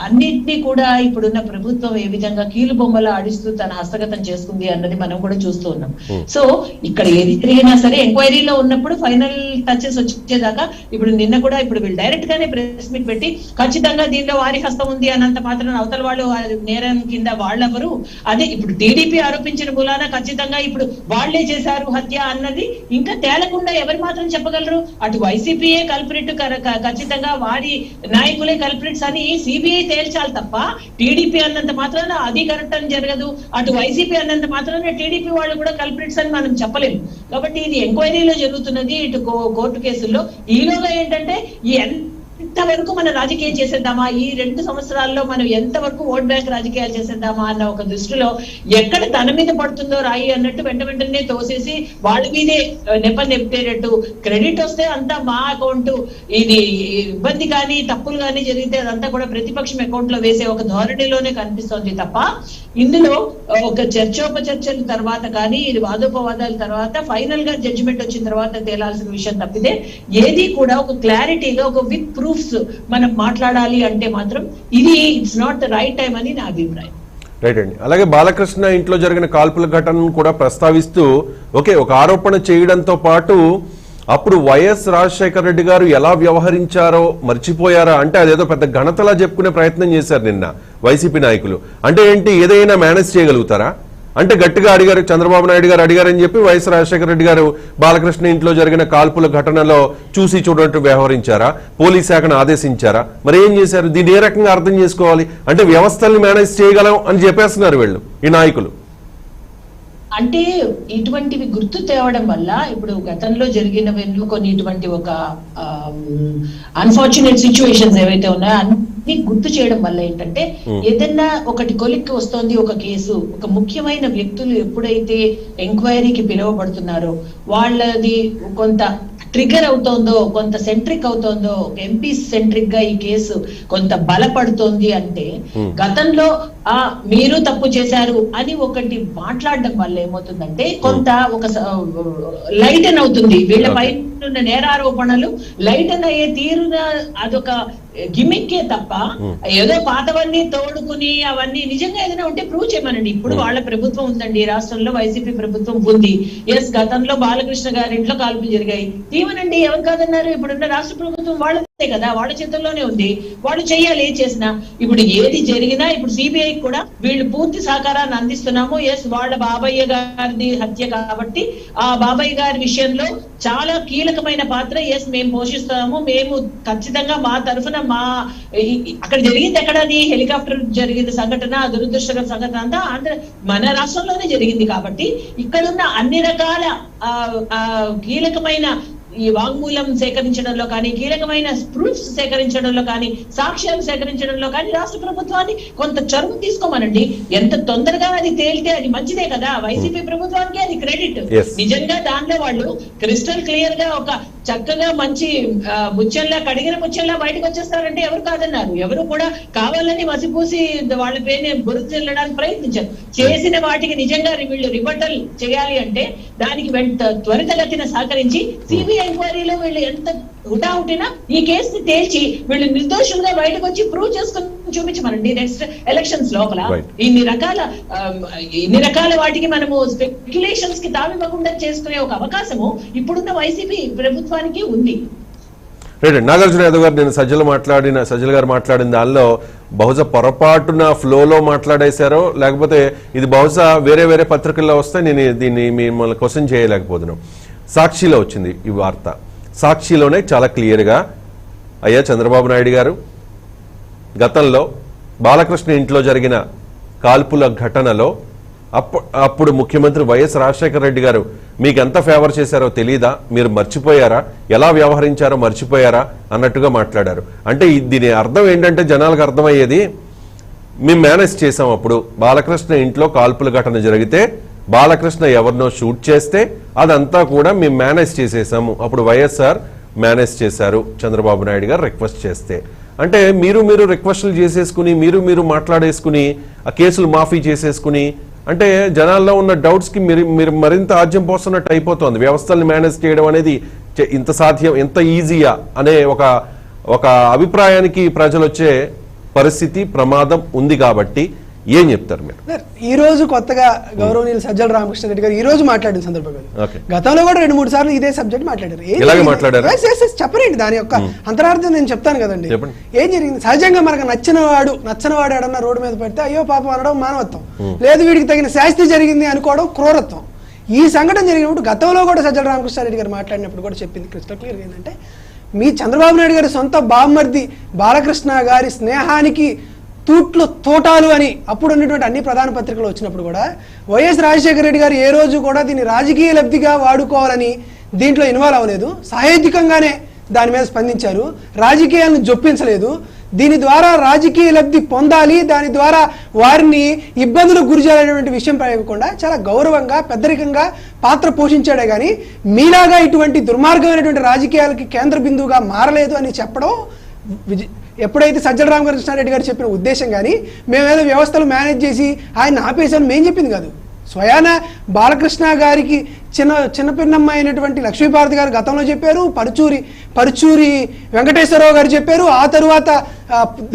అన్నిటినీ కూడా ఇప్పుడున్న ప్రభుత్వం ఏ విధంగా కీలు బొమ్మలు ఆడిస్తూ తన హస్తగతం చేసుకుంది అన్నది మనం కూడా చూస్తూ ఉన్నాం. సో ఇక్కడ ఏది జరిగినా సరే ఎంక్వైరీలో ఉన్నప్పుడు ఫైనల్ టచెస్ వచ్చేదాకా, ఇప్పుడు నిన్న కూడా ఇప్పుడు వీళ్ళు డైరెక్ట్ గానే ప్రెస్ మీట్ పెట్టి ఖచ్చితంగా దీనిలో వారి హస్తం ఉంది అన్నంత మాత్రం అవతల వాళ్ళు నేరం కింద వాళ్ళెవరు, అదే ఇప్పుడు టీడీపీ ఆరోపించిన మూలాన ఖచ్చితంగా ఇప్పుడు వాళ్లే చేశారు హత్య అన్నది ఇంకా తేలకుండా ఎవరు మాత్రం చెప్పగలరు? అటు వైసీపీయే కల్ప్రిట్, ఖచ్చితంగా వారి నాయకులే కల్ప్రిట్స్ అని సిబిఐ తేల్చాలి తప్ప టీడీపీ అన్నంత మాత్రాన అది కరెక్ట్ అని జరగదు, అటు వైసీపీ అన్నంత మాత్రాన టీడీపీ వాళ్ళు కూడా కల్ప్రిట్స్ అని మనం చెప్పలేము. కాబట్టి ఇది ఎంక్వైరీలో జరుగుతున్నది, ఇటు కోర్టు కేసుల్లో. ఈలోగా ఏంటంటే ఎంతవరకు మనం రాజకీయం చేసేద్దామా, ఈ 2 సంవత్సరాల్లో మనం ఎంతవరకు ఓట్ బ్యాంక్ రాజకీయాలు చేసేద్దామా అన్న ఒక దృష్టిలో ఎక్కడ తన మీద పడుతుందో రాయి అన్నట్టు వెంటనే తోసేసి వాళ్ళ మీదే నెప్పేటట్టు, క్రెడిట్ వస్తే అంతా మా అకౌంట్, ఇది ఇబ్బంది కానీ తప్పులు కానీ జరిగితే అదంతా కూడా ప్రతిపక్షం అకౌంట్ లో వేసే ఒక ధోరణిలోనే కనిపిస్తోంది తప్ప ఇందులో ఒక చర్చోపచర్చల తర్వాత కానీ, ఇది వాదోపవాదాల తర్వాత ఫైనల్ గా జడ్జిమెంట్ వచ్చిన తర్వాత తేలాల్సిన విషయం తప్పితే ఏది కూడా ఒక క్లారిటీగా ఒక విత్ ప్రూఫ్స్ మనం మాట్లాడాలి అంటే మాత్రం ఇది it's not the right time అని నా అభిప్రాయం. రైట్ అండి. అలాగే బాలకృష్ణ ఇంట్లో జరిగిన కాల్పుల ఘటనను కూడా ప్రస్తావిస్తూ ఒక ఆరోపణ చేయడంతో పాటు అప్పుడు వైఎస్ రాజశేఖర రెడ్డి గారు ఎలా వ్యవహరించారో మర్చిపోయారా అంటే అదేదో పెద్ద ఘనతలా చెప్పుకునే ప్రయత్నం చేశారు నిన్న వైసీపీ నాయకులు. అంటే ఏంటి, ఏదైనా మేనేజ్ చేయగలుగుతారా? అంటే గట్టిగా అడిగారు, చంద్రబాబు నాయుడు గారు అడిగారని చెప్పి వైఎస్ రాజశేఖర రెడ్డి గారు బాలకృష్ణ ఇంట్లో జరిగిన కాల్పుల ఘటనలో చూసి చూడనట్టు వ్యవహరించారా? పోలీస్ శాఖను ఆదేశించారా? మరి ఏం చేశారు? దీన్ని ఏ రకంగా అర్థం చేసుకోవాలి? అంటే వ్యవస్థల్ని మేనేజ్ చేయగలం అని చెప్పేస్తున్నారు వీళ్ళు, ఈ నాయకులు. అంటే ఇటువంటివి గుర్తు తేవడం వల్ల ఇప్పుడు గతంలో జరిగినవెన్నో కొన్ని ఇటువంటి ఒక అన్ఫార్చునేట్ సిచ్యువేషన్స్ ఏవైతే ఉన్నాయో అన్ని గుర్తు చేయడం వల్ల ఏంటంటే ఏదైనా ఒకటి కొలిక్కి వస్తోంది ఒక కేసు, ఒక ముఖ్యమైన వ్యక్తులు ఎప్పుడైతే ఎంక్వైరీకి పిలువబడుతున్నారో వాళ్ళది కొంత ట్రిగర్ అవుతోందో, కొంత సెంట్రిక్ అవుతోందో, ఎంపీ సెంట్రిక్ గా ఈ కేసు కొంత బలపడుతోంది అంటే గతంలో మీరు తప్పు చేశారు అని ఒకటి మాట్లాడడం వల్ల ఏమవుతుందంటే కొంత ఒక లైటన్ అవుతుంది, వీళ్ళ పైన ఉన్న నేరారోపణలు లైటన్ అయ్యే తీరున అదొక గిమిక్కే తప్ప ఏదో పాతవన్నీ తోడుకుని అవన్నీ నిజంగా ఏదైనా ఉంటే ప్రూవ్ చేయమనండి. ఇప్పుడు వాళ్ళ ప్రభుత్వం ఉందండి, రాష్ట్రంలో వైసీపీ ప్రభుత్వం ఉంది. ఎస్, గతంలో బాలకృష్ణ గారి ఇంట్లో కాల్పులు జరిగాయి, తీవనండి, ఎవరు కాదన్నారు. ఇప్పుడున్న రాష్ట్ర ప్రభుత్వం వాళ్ళదే కదా, వాళ్ళ చేతుల్లోనే ఉంది, వాళ్ళు చెయ్యాలి ఏం చేసినా. ఇప్పుడు ఏది జరిగినా ఇప్పుడు సిబిఐ కూడా వీళ్ళు పూర్తి సహకారాన్ని అందిస్తున్నాము. ఎస్, వాళ్ళ బాబయ్య గారిది హత్య కాబట్టి ఆ బాబయ్య గారి విషయంలో చాలా కీలకమైన పాత్ర ఎస్ మేము పోషిస్తాము. మేము ఖచ్చితంగా మా తరఫున అక్కడ జరిగింది, ఎక్కడ అది హెలికాప్టర్ జరిగింది సంఘటన, దురదృష్టకర సంఘటన అంతా మన రాష్ట్రంలోనే జరిగింది కాబట్టి ఇక్కడున్న అన్ని రకాల కీలకమైన ఈ వాంగ్మూలం సేకరించడంలో కానీ, కీలకమైన ప్రూఫ్స్ సేకరించడంలో కానీ, సాక్ష్యాలు సేకరించడంలో కానీ రాష్ట్ర ప్రభుత్వాన్ని కొంత చొరవ తీసుకోమనండి. ఎంత తొందరగా అది తేలితే అది మంచిదే కదా, వైసీపీ ప్రభుత్వానికి అది క్రెడిట్. నిజంగా దాంట్లో వాళ్ళు క్రిస్టల్ క్లియర్ గా ఒక చక్కగా మంచి ముత్యంలా, కడిగిన ముత్యంలా బయటకు వచ్చేస్తారంటే ఎవరు కాదన్నారు. ఎవరు కూడా కావాలని మసిపూసి వాళ్ళ పేరుని బురద చెల్లడానికి ప్రయత్నించారు. చేసిన వాటికి నిజంగా వీళ్ళు రిబటల్ చేయాలి అంటే దానికి త్వరితగతిన సహకరించి సిబిఐ ఎంక్వైరీలో వీళ్ళు ఎంత హుటాహుటినా ఈ కేసుని తేల్చి వీళ్ళు నిర్దోషులుగా బయటకు వచ్చి ప్రూవ్ చేసుకుని చూపించమనండి నెక్స్ట్ ఎలక్షన్స్ లోపల. ఇన్ని రకాల వాటికి మనము స్పెక్యులేషన్స్ కి తావివ్వకుండా చేసుకునే ఒక అవకాశము ఇప్పుడున్న వైసీపీ ప్రభుత్వానికి ఉంది. నాగార్జున యాదవ్ గారు, నేను సజ్జల గారు మాట్లాడిన దానిలో బహుశా పొరపాటున ఫ్లోలో మాట్లాడేశారో లేకపోతే ఇది బహుశా వేరే వేరే పత్రికల్లో వస్తే నేను దీన్ని మిమ్మల్ని క్వశ్చన్ చేయలేకపోతున్నాం. సాక్షిలో వచ్చింది ఈ వార్త. సాక్షిలోనే చాలా క్లియర్గా అయ్యా చంద్రబాబు నాయుడు గారు గతంలో బాలకృష్ణ ఇంట్లో జరిగిన కాల్పుల ఘటనలో అప్పుడు ముఖ్యమంత్రి వైఎస్ రాజశేఖర రెడ్డి గారు మీకు ఎంత ఫేవర్ చేశారో తెలీదా, మీరు మర్చిపోయారా, ఎలా వ్యవహరించారో మర్చిపోయారా అన్నట్టుగా మాట్లాడారు. అంటే దీని అర్థం ఏంటంటే జనాలకు అర్థమయ్యేది, మేము మేనేజ్ చేసాం. అప్పుడు బాలకృష్ణ ఇంట్లో కాల్పుల ఘటన జరిగితే బాలకృష్ణ ఎవరినో షూట్ చేస్తే అదంతా కూడా మేము మేనేజ్ చేసేసాము, అప్పుడు వైఎస్ఆర్ మేనేజ్ చేశారు చంద్రబాబు నాయుడు గారు రిక్వెస్ట్ చేస్తే. అంటే మీరు రిక్వెస్ట్లు చేసేసుకుని మీరు మాట్లాడేసుకుని ఆ కేసులు మాఫీ చేసేసుకుని అంటే జనాల్లో ఉన్న డౌట్స్ కి మీరు మరింత ఆజ్యం పోస్తున్నట్టు అయిపోతుంది. వ్యవస్థల్ని మేనేజ్ చేయడం అనేది ఇంత సాధ్యం, ఎంత ఈజీయా అనే ఒక అభిప్రాయానికి ప్రజలు వచ్చే పరిస్థితి ప్రమాదం ఉంది. కాబట్టి ఏం చెప్తారు మీరు? ఈ రోజు కొత్తగా గౌరవనీయులు సజ్జల రామకృష్ణారెడ్డి గారు ఈ రోజు మాట్లాడిన సందర్భంగా గతంలో కూడా 2-3 సార్లు ఇదే సబ్జెక్ట్ మాట్లాడారు. చెప్పరండి దాని యొక్క అంతరార్థం నేను చెప్తాను కదండి. ఏం జరిగింది? సహజంగా మనకు నచ్చనివాడు ఏడన్నా రోడ్డు మీద పెడితే అయ్యో పాపం అనడం మానవత్వం, లేదు వీడికి తగిన శాస్తి జరిగింది అనుకోవడం క్రూరత్వం. ఈ సంఘటన జరిగినప్పుడు గతంలో కూడా సజ్జల రామకృష్ణారెడ్డి గారు మాట్లాడినప్పుడు కూడా చెప్పింది క్రిస్టల్ క్లియర్ ఏంటంటే, మీ చంద్రబాబు నాయుడు గారి సొంత బామ్మర్ది బాలకృష్ణ గారి స్నేహానికి తోటాలు అని అప్పుడు ఉన్నటువంటి అన్ని ప్రధాన పత్రికలు వచ్చినప్పుడు కూడా వైఎస్ రాజశేఖర రెడ్డి గారు ఏ రోజు కూడా దీన్ని రాజకీయ లబ్ధిగా వాడుకోవాలని దీంట్లో ఇన్వాల్వ్ అవ్వలేదు. సాహిత్యకంగానే దాని మీద స్పందించారు, రాజకీయాలను జొప్పించలేదు. దీని ద్వారా రాజకీయ లబ్ధి పొందాలి, దాని ద్వారా వారిని ఇబ్బందులకు గురి చేయాలనేటువంటి విషయం ప్రయోగకుండా చాలా గౌరవంగా పెద్దరికంగా పాత్ర పోషించాడే కానీ మీలాగా ఇటువంటి దుర్మార్గమైనటువంటి రాజకీయాలకి కేంద్ర బిందువుగా మారలేదు అని చెప్పడం ఎప్పుడైతే సజ్జల రామకృష్ణారెడ్డి గారు చెప్పిన ఉద్దేశం కానీ మేమేదో వ్యవస్థలు మేనేజ్ చేసి ఆయన ఆపేసాను మేము చెప్పింది కాదు. స్వయాన బాలకృష్ణ గారికి చిన్నపిన్నమ్మ అయినటువంటి లక్ష్మీపార్వతి గారు గతంలో చెప్పారు, పరుచూరి వెంకటేశ్వరరావు గారు చెప్పారు, ఆ తరువాత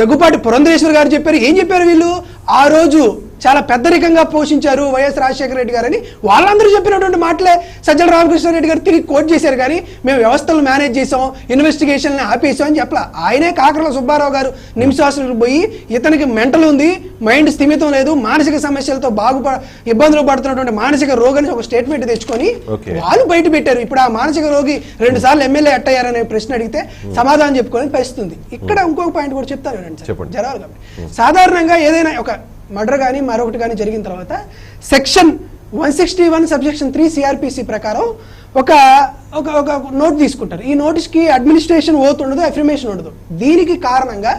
దగ్గుపాటి పురంధరేశ్వర్ గారు చెప్పారు. ఏం చెప్పారు వీళ్ళు? ఆ రోజు చాలా పెద్దరికంగా పోషించారు వైఎస్ రాజశేఖర రెడ్డి గారని వాళ్ళందరూ చెప్పినటువంటి మాటలే సజ్జల రామకృష్ణారెడ్డి గారు తిరిగి కోట్ చేశారు. కానీ మేము వ్యవస్థలను మేనేజ్ చేసాం, ఇన్వెస్టిగేషన్ని ఆపేసాం అని చెప్పలా. ఆయనే కాకర్ల సుబ్బారావు గారు నిమిషాసులకు పోయి ఇతనికి మెంటల్ ఉంది, మైండ్ స్థిమితం లేదు, మానసిక సమస్యలతో ఇబ్బందులు పడుతున్నటువంటి మానసిక రోగిని ఒక స్టేట్మెంట్ తెచ్చుకొని వాళ్ళు బయట పెట్టారు. ఇప్పుడు ఆ మానసిక రోగి 2 సార్లు ఎమ్మెల్యే అట్టయ్యారనే ప్రశ్న అడిగితే సమాధానం చెప్పుకోవడానికి పరిస్థితుంది. ఇక్కడ ఇంకొక పాయింట్ కూడా చెప్తాను జరగాలి కాబట్టి. సాధారణంగా ఏదైనా ఒక మర్డర్ కానీ మరొకటి కానీ జరిగిన తర్వాత సెక్షన్ 161 సబ్సెక్షన్ 3 సిఆర్పిసి ప్రకారం ఒక నోట్ తీసుకుంటారు. ఈ నోటీస్కి అడ్మినిస్ట్రేషన్ ఓత్ ఉండదు, అఫర్మేషన్ ఉండదు. దీనికి కారణంగా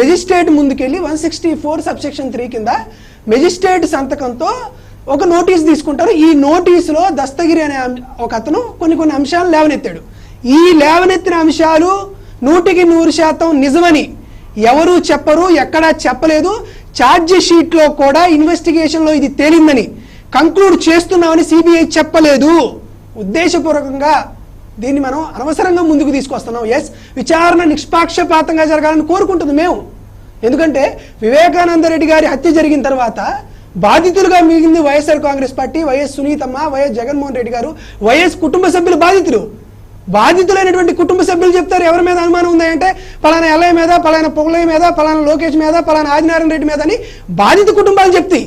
మెజిస్ట్రేట్ ముందుకెళ్ళి 164 సబ్సెక్షన్ 3 కింద మెజిస్ట్రేట్ సంతకంతో ఒక నోటీస్ తీసుకుంటారు. ఈ నోటీసులో దస్తగిరి అనే ఒక అతను కొన్ని అంశాలు లేవనెత్తాడు. ఈ లేవనెత్తిన అంశాలు 100% నిజమని ఎవరు చెప్పరు, ఎక్కడా చెప్పలేదు. ఛార్జ్ షీట్లో కూడా ఇన్వెస్టిగేషన్లో ఇది తేలిందని కంక్లూడ్ చేస్తున్నామని సిబిఐ చెప్పలేదు. ఉద్దేశపూర్వకంగా దీన్ని మనం అనవసరంగా ముందుకు తీసుకొస్తున్నాం. ఎస్, విచారణ నిష్పాక్షపాతంగా జరగాలని కోరుకుంటుంది మేము. ఎందుకంటే వివేకానంద రెడ్డి గారి హత్య జరిగిన తర్వాత బాధితులుగా మిగిలింది వైఎస్ఆర్ కాంగ్రెస్ పార్టీ, వైఎస్ సునీతమ్మ, వైఎస్ జగన్మోహన్ రెడ్డి గారు, వైఎస్ కుటుంబ సభ్యులు బాధితులైనటువంటి కుటుంబ సభ్యులు చెప్తారు ఎవరి మీద అనుమానం ఉందంటే పలానా ఎల్లయ్య మీద, పలానా పొగలయ్య మీద, పలానా లోకేష్ మీద, పలానా ఆదినారాయణ రెడ్డి మీద అని బాధిత కుటుంబాలు చెప్తాయి.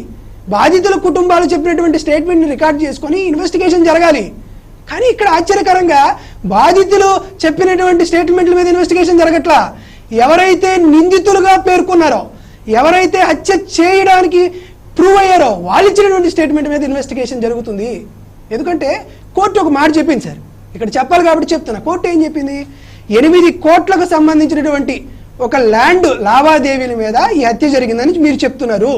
బాధితుల కుటుంబాలు చెప్పినటువంటి స్టేట్మెంట్ని రికార్డ్ చేసుకొని ఇన్వెస్టిగేషన్ జరగాలి. కానీ ఇక్కడ ఆశ్చర్యకరంగా బాధితులు చెప్పినటువంటి స్టేట్మెంట్ల మీద ఇన్వెస్టిగేషన్ జరగట్లా. ఎవరైతే నిందితులుగా పేర్కొన్నారో, ఎవరైతే హత్య చేయడానికి ప్రూవ్ అయ్యారో వాళ్ళు ఇచ్చినటువంటి స్టేట్మెంట్ మీద ఇన్వెస్టిగేషన్ జరుగుతుంది. ఎందుకంటే కోర్టు ఒక మాట చెప్పింది సార్, ఇక్కడ చెప్పాలి కాబట్టి చెప్తున్నా. కోర్టు ఏం చెప్పింది? 8 కోట్లకు సంబంధించినటువంటి ఒక ల్యాండ్ లావాదేవీల మీద ఈ హత్య జరిగిందని మీరు చెప్తున్నారు.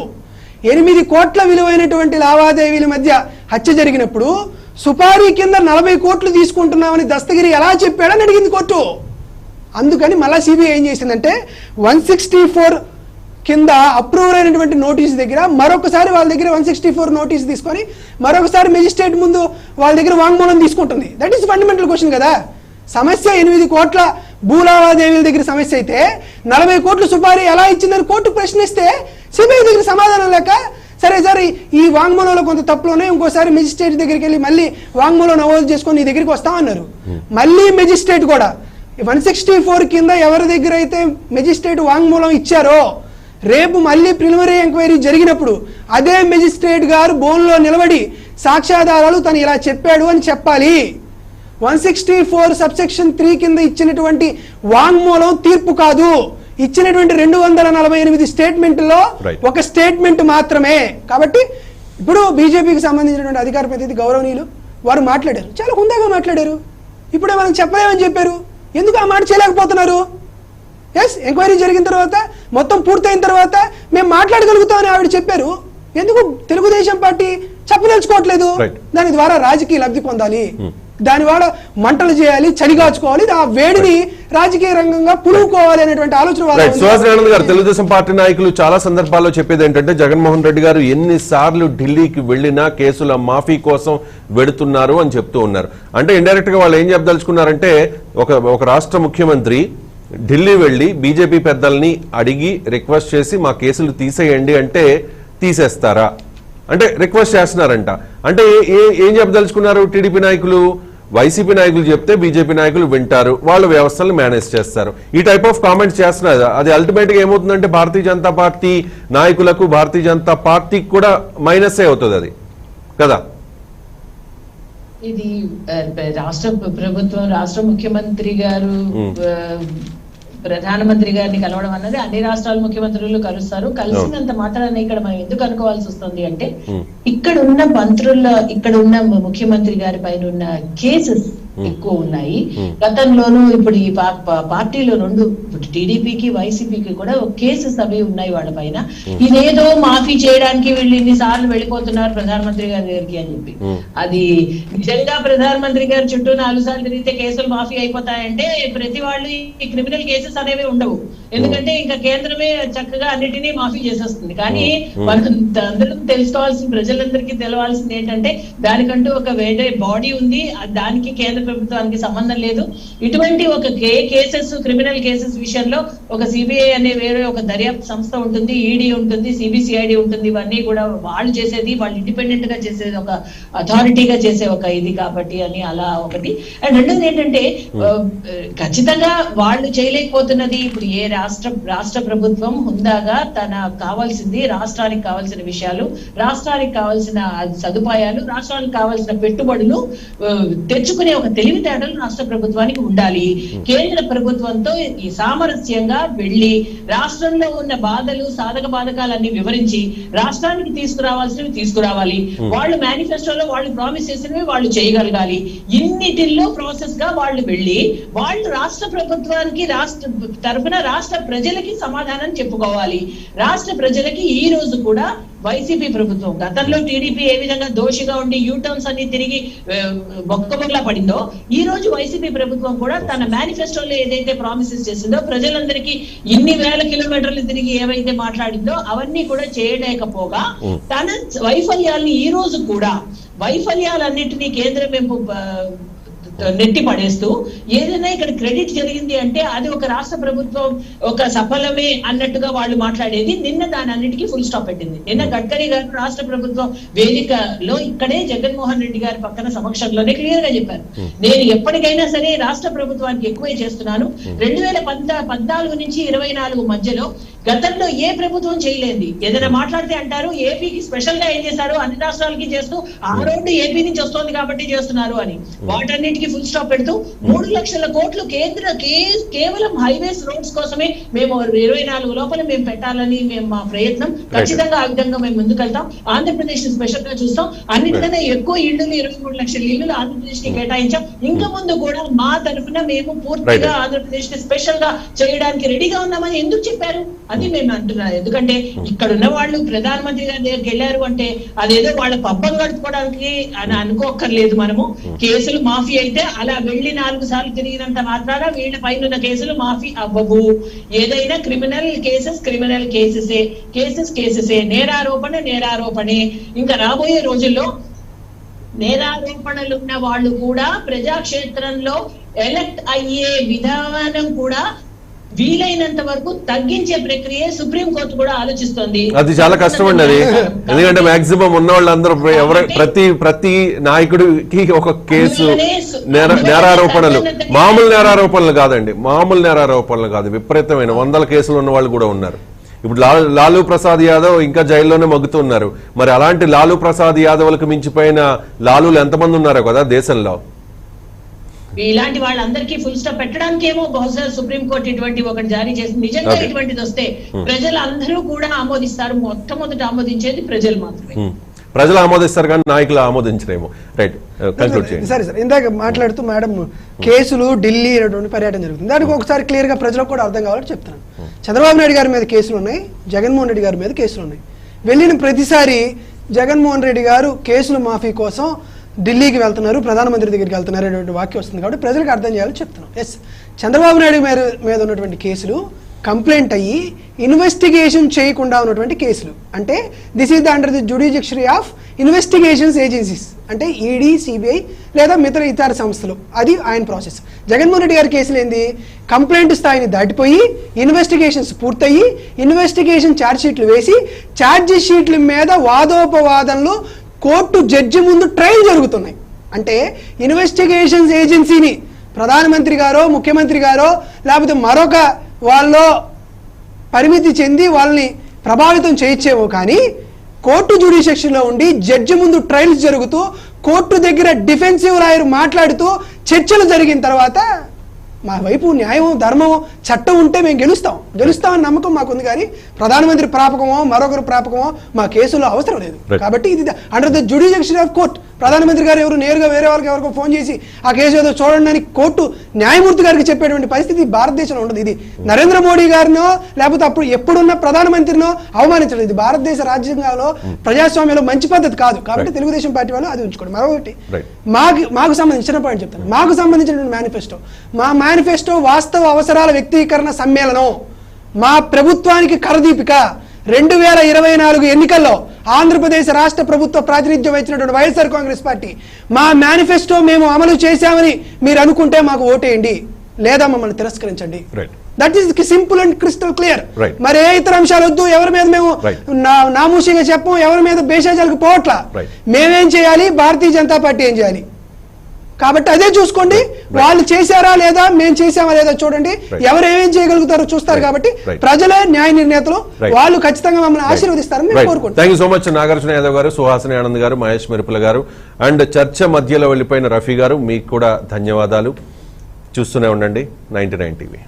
8 కోట్ల విలువైనటువంటి లావాదేవీల మధ్య హత్య జరిగినప్పుడు సుపారీ కింద 40 కోట్లు తీసుకుంటున్నామని దస్తగిరి ఎలా చెప్పాడని అడిగింది కోర్టు. అందుకని మళ్ళా సిబిఐ ఏం చేసిందంటే 164 కింద అప్రూవ్ అయినటువంటి నోటీస్ దగ్గర మరొకసారి వాళ్ళ దగ్గర 164 నోటీస్ తీసుకొని మరొకసారి మెజిస్ట్రేట్ ముందు వాళ్ళ దగ్గర వాంగ్మూలం తీసుకుంటుంది. దట్ ఈస్ ఫండమెంటల్ క్వశ్చన్ కదా. సమస్య 8 కోట్ల భూలావాదేవీల దగ్గర సమస్య అయితే 40 కోట్లు సుపారీ ఎలా ఇచ్చిందని కోర్టు ప్రశ్నిస్తే సిబిఐ దగ్గర సమాధానం లేక, సరే సార్ ఈ వాంగ్మూలంలో కొంత తప్పులోనే ఇంకోసారి మెజిస్ట్రేట్ దగ్గరికి వెళ్ళి మళ్ళీ వాంగ్మూలం నమోదు చేసుకొని నీ దగ్గరికి వస్తామన్నారు. మళ్ళీ మెజిస్ట్రేట్ కూడా 164 కింద ఎవరి దగ్గర అయితే మెజిస్ట్రేట్ వాంగ్మూలం ఇచ్చారో రేపు మళ్ళీ ప్రిలిమినరీ ఎంక్వైరీ జరిగినప్పుడు అదే మెజిస్ట్రేట్ గారు బోన్లో నిలబడి సాక్ష్యాధారాలు తను ఇలా చెప్పాడు అని చెప్పాలి. 164 సబ్సెక్షన్ 3 కింద ఇచ్చినటువంటి వాంగ్మూలం తీర్పు కాదు. ఇచ్చినటువంటి 248 స్టేట్మెంట్లో ఒక స్టేట్మెంట్ మాత్రమే. కాబట్టి ఇప్పుడు బీజేపీకి సంబంధించినటువంటి అధికార ప్రతినిధి గౌరవనీయులు వారు మాట్లాడారు, చాలా హుందాగా మాట్లాడారు. ఇప్పుడే మనం చెప్పలేమని చెప్పారు. ఎందుకు ఆ మాట చేయలేకపోతున్నారు? ఎస్, ఎంక్వైరీ జరిగిన తర్వాత మొత్తం పూర్తయిన తర్వాత మేము మాట్లాడగలుగుతామని ఆవిడ చెప్పారు. ఎందుకు తెలుగుదేశం పార్టీ చెప్పదలుచుకోవట్లేదు? దాని ద్వారా రాజకీయ లబ్ధి పొందాలి, దాని వల్ల మంటలు చేయాలి, చలిగాచుకోవాలి, ఆ వేడిని రాజకీయ రంగంగా పులుకోవాలి అనేటువంటి ఆలోచన. సుహాసిని గారు, తెలుగుదేశం పార్టీ నాయకులు చాలా సందర్భాల్లో చెప్పేది ఏంటంటే జగన్మోహన్ రెడ్డి గారు ఎన్నిసార్లు ఢిల్లీకి వెళ్లినా కేసుల మాఫీ కోసం వెడుతున్నారు అని చెప్తూ ఉన్నారు. అంటే ఇండైరెక్ట్ గా వాళ్ళు ఏం చెప్పదలుచుకున్నారంటే ఒక రాష్ట్ర ముఖ్యమంత్రి ఢిల్లీ వెళ్లి బీజేపీ పెద్దల్ని అడిగి రిక్వెస్ట్ చేసి మా కేసులు తీసేయండి అంటే తీసేస్తారా అంటే రిక్వెస్ట్ చేస్తున్నారంట. అంటే ఏం చెప్పదలుచుకున్నారు టీడీపీ నాయకులు? వైసీపీ నాయకులు చెప్తే బీజేపీ నాయకులు వింటారు, వాళ్ళు వ్యవస్థలను మేనేజ్ చేస్తారు. ఈ టైప్ ఆఫ్ కామెంట్స్ చేస్తున్నారు. అది అల్టిమేట్ గా ఏమవుతుందంటే భారతీయ జనతా పార్టీ నాయకులకు, భారతీయ జనతా పార్టీకి కూడా మైనస్ అవుతుంది అది కదా. ఇది రాష్ట్ర ప్రభుత్వం, రాష్ట్ర ముఖ్యమంత్రి గారు ప్రధానమంత్రి గారిని కలవడం అన్నది అన్ని రాష్ట్రాల ముఖ్యమంత్రులు కలుస్తారు. కలిసినంత మాత్రాన్ని ఇక్కడ మనం ఎందుకు అనుకోవాల్సి వస్తుంది అంటే ఇక్కడ ఉన్న మంత్రుల, ఇక్కడ ఉన్న ముఖ్యమంత్రి గారి పైన ఉన్న కేసెస్ ఎక్కువ ఉన్నాయి. గతంలోనూ ఇప్పుడు ఈ పార్టీలో రెండు టీడీపీకి వైసీపీకి కూడా కేసెస్ అవి ఉన్నాయి వాళ్ళ పైన. ఇదేదో మాఫీ చేయడానికి వీళ్ళు ఇన్నిసార్లు వెళ్ళిపోతున్నారు ప్రధానమంత్రి గారి దగ్గరికి అని చెప్పి. అది నిజంగా ప్రధానమంత్రి గారి చుట్టూ 4 సార్లు తిరిగితే కేసులు మాఫీ అయిపోతాయంటే ప్రతి వాళ్ళు ఈ క్రిమినల్ కేసెస్ అనేవి ఉండవు. ఎందుకంటే ఇంకా కేంద్రమే చక్కగా అన్నిటినీ మాఫీ చేసేస్తుంది. కానీ మనం అందరం తెలుసుకోవాల్సిన, ప్రజలందరికీ తెలవాల్సింది ఏంటంటే దానికంటూ ఒక వేరే బాడీ ఉంది, దానికి కేంద్ర ప్రభుత్వానికి సంబంధం లేదు. ఇటువంటి ఒక కేసెస్, క్రిమినల్ కేసెస్ విషయంలో ఒక సిబిఐ అనే వేరే ఒక దర్యాప్తు సంస్థ ఉంటుంది, ఈడీ ఉంటుంది, సిబిసిఐడి ఉంటుంది. ఇవన్నీ కూడా వాళ్ళు చేసేది, వాళ్ళు ఇండిపెండెంట్ గా చేసేది, ఒక అథారిటీగా చేసే ఒక ఇది కాబట్టి అని అలా ఒకటి. అండ్ రెండోది ఏంటంటే ఖచ్చితంగా వాళ్ళు చేయలేకపోతున్నది ఇప్పుడు ఏ రాష్ట్ర ప్రభుత్వం హుందాగా తన కావాల్సింది, రాష్ట్రానికి కావాల్సిన విషయాలు, రాష్ట్రానికి కావాల్సిన సదుపాయాలు, రాష్ట్రానికి కావాల్సిన పెట్టుబడులు తెచ్చుకునే ఒక తెలివితేటలు రాష్ట్ర ప్రభుత్వానికి ఉండాలి. కేంద్ర ప్రభుత్వంతో ఈ సామరస్యంగా వెళ్లి రాష్ట్రంలో ఉన్న బాధలు, సాధక బాధకాలన్నీ వివరించి రాష్ట్రానికి తీసుకురావాల్సినవి తీసుకురావాలి. వాళ్ళు మేనిఫెస్టోలో వాళ్ళు ప్రామిస్ చేసినవి వాళ్ళు చేయగలగాలి. ఇన్నిటిల్లో ప్రాసెస్ గా వాళ్ళు వెళ్లి వాళ్ళు రాష్ట్ర ప్రభుత్వానికి, రాష్ట్ర తరఫున రాష్ట్ర ప్రజలకి సమాధానం చెప్పుకోవాలి. రాష్ట్ర ప్రజలకి ఈ రోజు కూడా వైసీపీ ప్రభుత్వం. గతంలో టీడీపీ ఏ విధంగా దోషిగా ఉండి యూటర్న్స్ అన్ని తిరిగి బొక్కబొక్కలా పడిందో, ఈ రోజు వైసీపీ ప్రభుత్వం కూడా తన మేనిఫెస్టోలో ఏదైతే ప్రామిసెస్ చేసిందో, ప్రజలందరికీ ఇన్ని వేల కిలోమీటర్లు తిరిగి ఏవైతే మాట్లాడిందో అవన్నీ కూడా చేయలేకపోగా తన వైఫల్యాల్ని ఈ రోజు కూడా వైఫల్యాలన్నింటినీ కేంద్రం నెట్టి పడేస్తూ ఏదైనా ఇక్కడ క్రెడిట్ జరిగింది అంటే అది ఒక రాష్ట్ర ప్రభుత్వం ఒక సఫలమే అన్నట్టుగా వాళ్ళు మాట్లాడేది. నిన్న దాని అన్నిటికీ ఫుల్ స్టాప్ పెట్టింది. నిన్న గడ్కరీ గారు రాష్ట్ర ప్రభుత్వం వేదికలో ఇక్కడే జగన్మోహన్ రెడ్డి గారి పక్కన సమక్షంలోనే క్లియర్ గా చెప్పారు, నేను ఎప్పటికైనా సరే రాష్ట్ర ప్రభుత్వానికి ఎక్కువే చేస్తున్నాను. 2014 నుంచి 24 మధ్యలో గతంలో ఏ ప్రభుత్వం చేయలేంది. ఏదైనా మాట్లాడితే అంటారు ఏపీకి స్పెషల్ గా ఏం చేశారు, అన్ని రాష్ట్రాలకి చేస్తూ ఆ రోడ్డు ఏపీ నుంచి వస్తోంది కాబట్టి చేస్తున్నారు అని. వాటన్నిటికీ ఫుల్ స్టాప్ పెడుతూ 3 లక్షల కోట్లు కేవలం హైవేస్ రోడ్స్ కోసమే మేము 24 లోపల మేము పెట్టాలని మేము మా ప్రయత్నం. ఖచ్చితంగా ఆ విధంగా మేము ముందుకెళ్తాం. ఆంధ్రప్రదేశ్ స్పెషల్ గా చూస్తాం. అన్నిటికన్నా ఎక్కువ ఇళ్లు 23 లక్షల ఇళ్లు ఆంధ్రప్రదేశ్ కి కేటాయించాం. ఇంకా ముందు కూడా మా తరఫున మేము పూర్తిగా ఆంధ్రప్రదేశ్ ని స్పెషల్ గా చేయడానికి రెడీగా ఉన్నామని ఎందుకు చెప్పారు అది మేము అంటున్నాం. ఎందుకంటే ఇక్కడ ఉన్న వాళ్ళు ప్రధానమంత్రి గారి దగ్గరికి వెళ్ళారు అంటే అదేదో వాళ్ళ పబ్బం గడుపుకోవడానికి అని అనుకోక్కర్లేదు. మనము కేసులు మాఫీ అయితే అలా వెళ్లి 4 సార్లు తిరిగినంత మాత్రాన వీళ్ళ పైన కేసులు మాఫీ అవ్వవు. ఏదైనా క్రిమినల్ కేసెసే నేరారోపణే. ఇంకా రాబోయే రోజుల్లో నేరారోపణలున్న వాళ్ళు కూడా ప్రజాక్షేత్రంలో ఎలక్ట్ అయ్యే విధానం కూడా వీలైనంత వరకు తగ్గించే ప్రక్రియ సుప్రీం కోర్టు కూడా ఆలోచిస్తోంది. అది చాలా కష్టం అండి అది. ఎందుకంటే మాక్సిమం ఉన్న వాళ్ళందరూ ప్రతి నాయకుడికి ఒక కేసు నేరారోపణలు, మామూలు నేరారోపణలు కాదు, విపరీతమైన 100 కేసులు ఉన్న వాళ్ళు కూడా ఉన్నారు. ఇప్పుడు లాలూ ప్రసాద్ యాదవ్ ఇంకా జైల్లోనే మగ్గుతున్నారు. మరి అలాంటి లాలూ ప్రసాద్ యాదవ్లకు మించిపోయిన లాలూలు ఎంతమంది ఉన్నారో కదా దేశంలో. ఇలాంటి వాళ్ళందరికీ ఫుల్ స్టాప్ పెట్టడానికి ఏమో బహుశా సుప్రీంకోర్టు ఇటువంటి ఒకటి జారీ చేసింది. నిజంగా ఇటువంటిది వస్తే ప్రజలు అందరూ కూడా ఆమోదిస్తారు. మొట్టమొదటి ఆమోదించేది ప్రజలు మాత్రమే. ప్రజలు ఆమోదిస్తారు కానీ నాయకులు ఆమోదించరేమో. రైట్, కంక్లూడ్ చేయండి. సరే సార్, ఇందాక మాట్లాడుతూ మేడం కేసులు ఢిల్లీ అనేటువంటి పర్యటన జరుగుతుంది. దానికి ఒకసారి క్లియర్ గా ప్రజలకు కూడా అర్థం కావాలని చెప్తున్నాను. చంద్రబాబు నాయుడు గారి మీద కేసులు ఉన్నాయి, జగన్మోహన్ రెడ్డి గారి మీద కేసులు ఉన్నాయి. వెళ్ళిన ప్రతిసారి జగన్మోహన్ రెడ్డి గారు కేసుల మాఫీ కోసం ఢిల్లీకి వెళ్తున్నారు, ప్రధానమంత్రి దగ్గరికి వెళ్తున్నారు అనేటువంటి వాక్యం వస్తుంది. కాబట్టి ప్రజలకు అర్థం చేయాలని చెప్తున్నాం. ఎస్, చంద్రబాబు నాయుడు మీద ఉన్నటువంటి కేసులు కంప్లైంట్ అయ్యి ఇన్వెస్టిగేషన్ చేయకుండా ఉన్నటువంటి కేసులు. అంటే this is the under the judiciary of investigations agencies, అంటే ఈడీ, సిబిఐ లేదా ఇతర సంస్థలు. అది ఆయన ప్రాసెస్. జగన్మోహన్ రెడ్డి గారి కేసులు ఏంది, కంప్లైంట్ స్థాయిని దాటిపోయి ఇన్వెస్టిగేషన్స్ పూర్తయి ఇన్వెస్టిగేషన్ ఛార్జ్ షీట్లు వేసి ఛార్జ్ షీట్ల మీద వాదోపవాదనలు కోర్టు జడ్జి ముందు ట్రయల్ జరుగుతున్నాయి. అంటే ఇన్వెస్టిగేషన్స్ ఏజెన్సీని ప్రధానమంత్రి గారో ముఖ్యమంత్రి గారో లేకపోతే మరొక వాళ్ళు పరిమితి చెంది వాళ్ళని ప్రభావితం చేయొచ్చేమో కానీ కోర్టు జ్యుడిషియరీలో ఉండి జడ్జి ముందు ట్రయల్స్ జరుగుతూ కోర్టు దగ్గర డిఫెన్సివ్ లాయర్ మాట్లాడుతూ చర్చలు జరిగిన తర్వాత మా వైపు న్యాయం, ధర్మం, చట్టం ఉంటే మేము గెలుస్తామని నమ్మకం మాకుంది. కానీ ప్రధానమంత్రి ప్రాపకమో మరొకరు ప్రాపకమో మా కేసులో అవసరం లేదు. కాబట్టి ఇది under the judiciary of court. ప్రధానమంత్రి గారు ఎవరు నేరుగా వేరే వాళ్ళకి ఎవరికో ఫోన్ చేసి ఆ కేసు ఏదో చూడండి అని కోర్టు న్యాయమూర్తి గారికి చెప్పేటువంటి పరిస్థితి భారతదేశంలో ఉండదు. ఇది నరేంద్ర మోడీ గారినో లేకపోతే అప్పుడు ఎప్పుడున్న ప్రధానమంత్రినో అవమానించడం. ఇది భారతదేశ రాజ్యాంగంలో ప్రజాస్వామ్యంలో మంచి పద్ధతి కాదు. కాబట్టి తెలుగుదేశం పార్టీ వాళ్ళు అది ఉంచుకోండి. మరొకటి మాకు సంబంధించిన పాయింట్ చెప్తాను. మాకు సంబంధించినటువంటి మేనిఫెస్టో, మా మేనిఫెస్టో వాస్తవ అవసరాల వ్యక్తీకరణ సమ్మేళనం, మా ప్రభుత్వానికి కరదీపిక. 2024 ఎన్నికల్లో ఆంధ్రప్రదేశ్ రాష్ట్ర ప్రభుత్వ ప్రాతినిధ్యం వహించినటువంటి వైఎస్ఆర్ కాంగ్రెస్ పార్టీ మా మేనిఫెస్టో మేము అమలు చేశామని మీరు అనుకుంటే మాకు ఓటేయండి, లేదా మమ్మల్ని తిరస్కరించండి. That is simple and crystal clear. మరి ఏ ఇతర అంశాలు వద్దు. ఎవరి మీద మేము నామూషిగా చెప్పం, ఎవరి మీద బేషాజాలకు పోవట్లా. మేమేం చేయాలి, భారతీయ జనతా పార్టీ ఏం చేయాలి. కాబట్టి అదే చూసుకోండి. వాళ్ళు చేశారా లేదా, మేము చేశామా లేదా చూడండి. ఎవరు ఏమేం చేయగలుగుతారో చూస్తారు. కాబట్టి ప్రజలే న్యాయ నిర్ణేతలు, వాళ్ళు ఖచ్చితంగా మమ్మల్ని ఆశీర్వదిస్తారని మేము కోరుకుంటున్నాం. Thank you so much Nagarjuna Yadav గారు, సుహాసిని ఆనంద్ గారు, మహేష్ మెరుపుల గారు అండ్ చర్చ మధ్యలో వెళ్లిపోయిన రఫీ గారు, మీకు కూడా ధన్యవాదాలు. చూస్తూనే ఉండండి 99 టీవీ.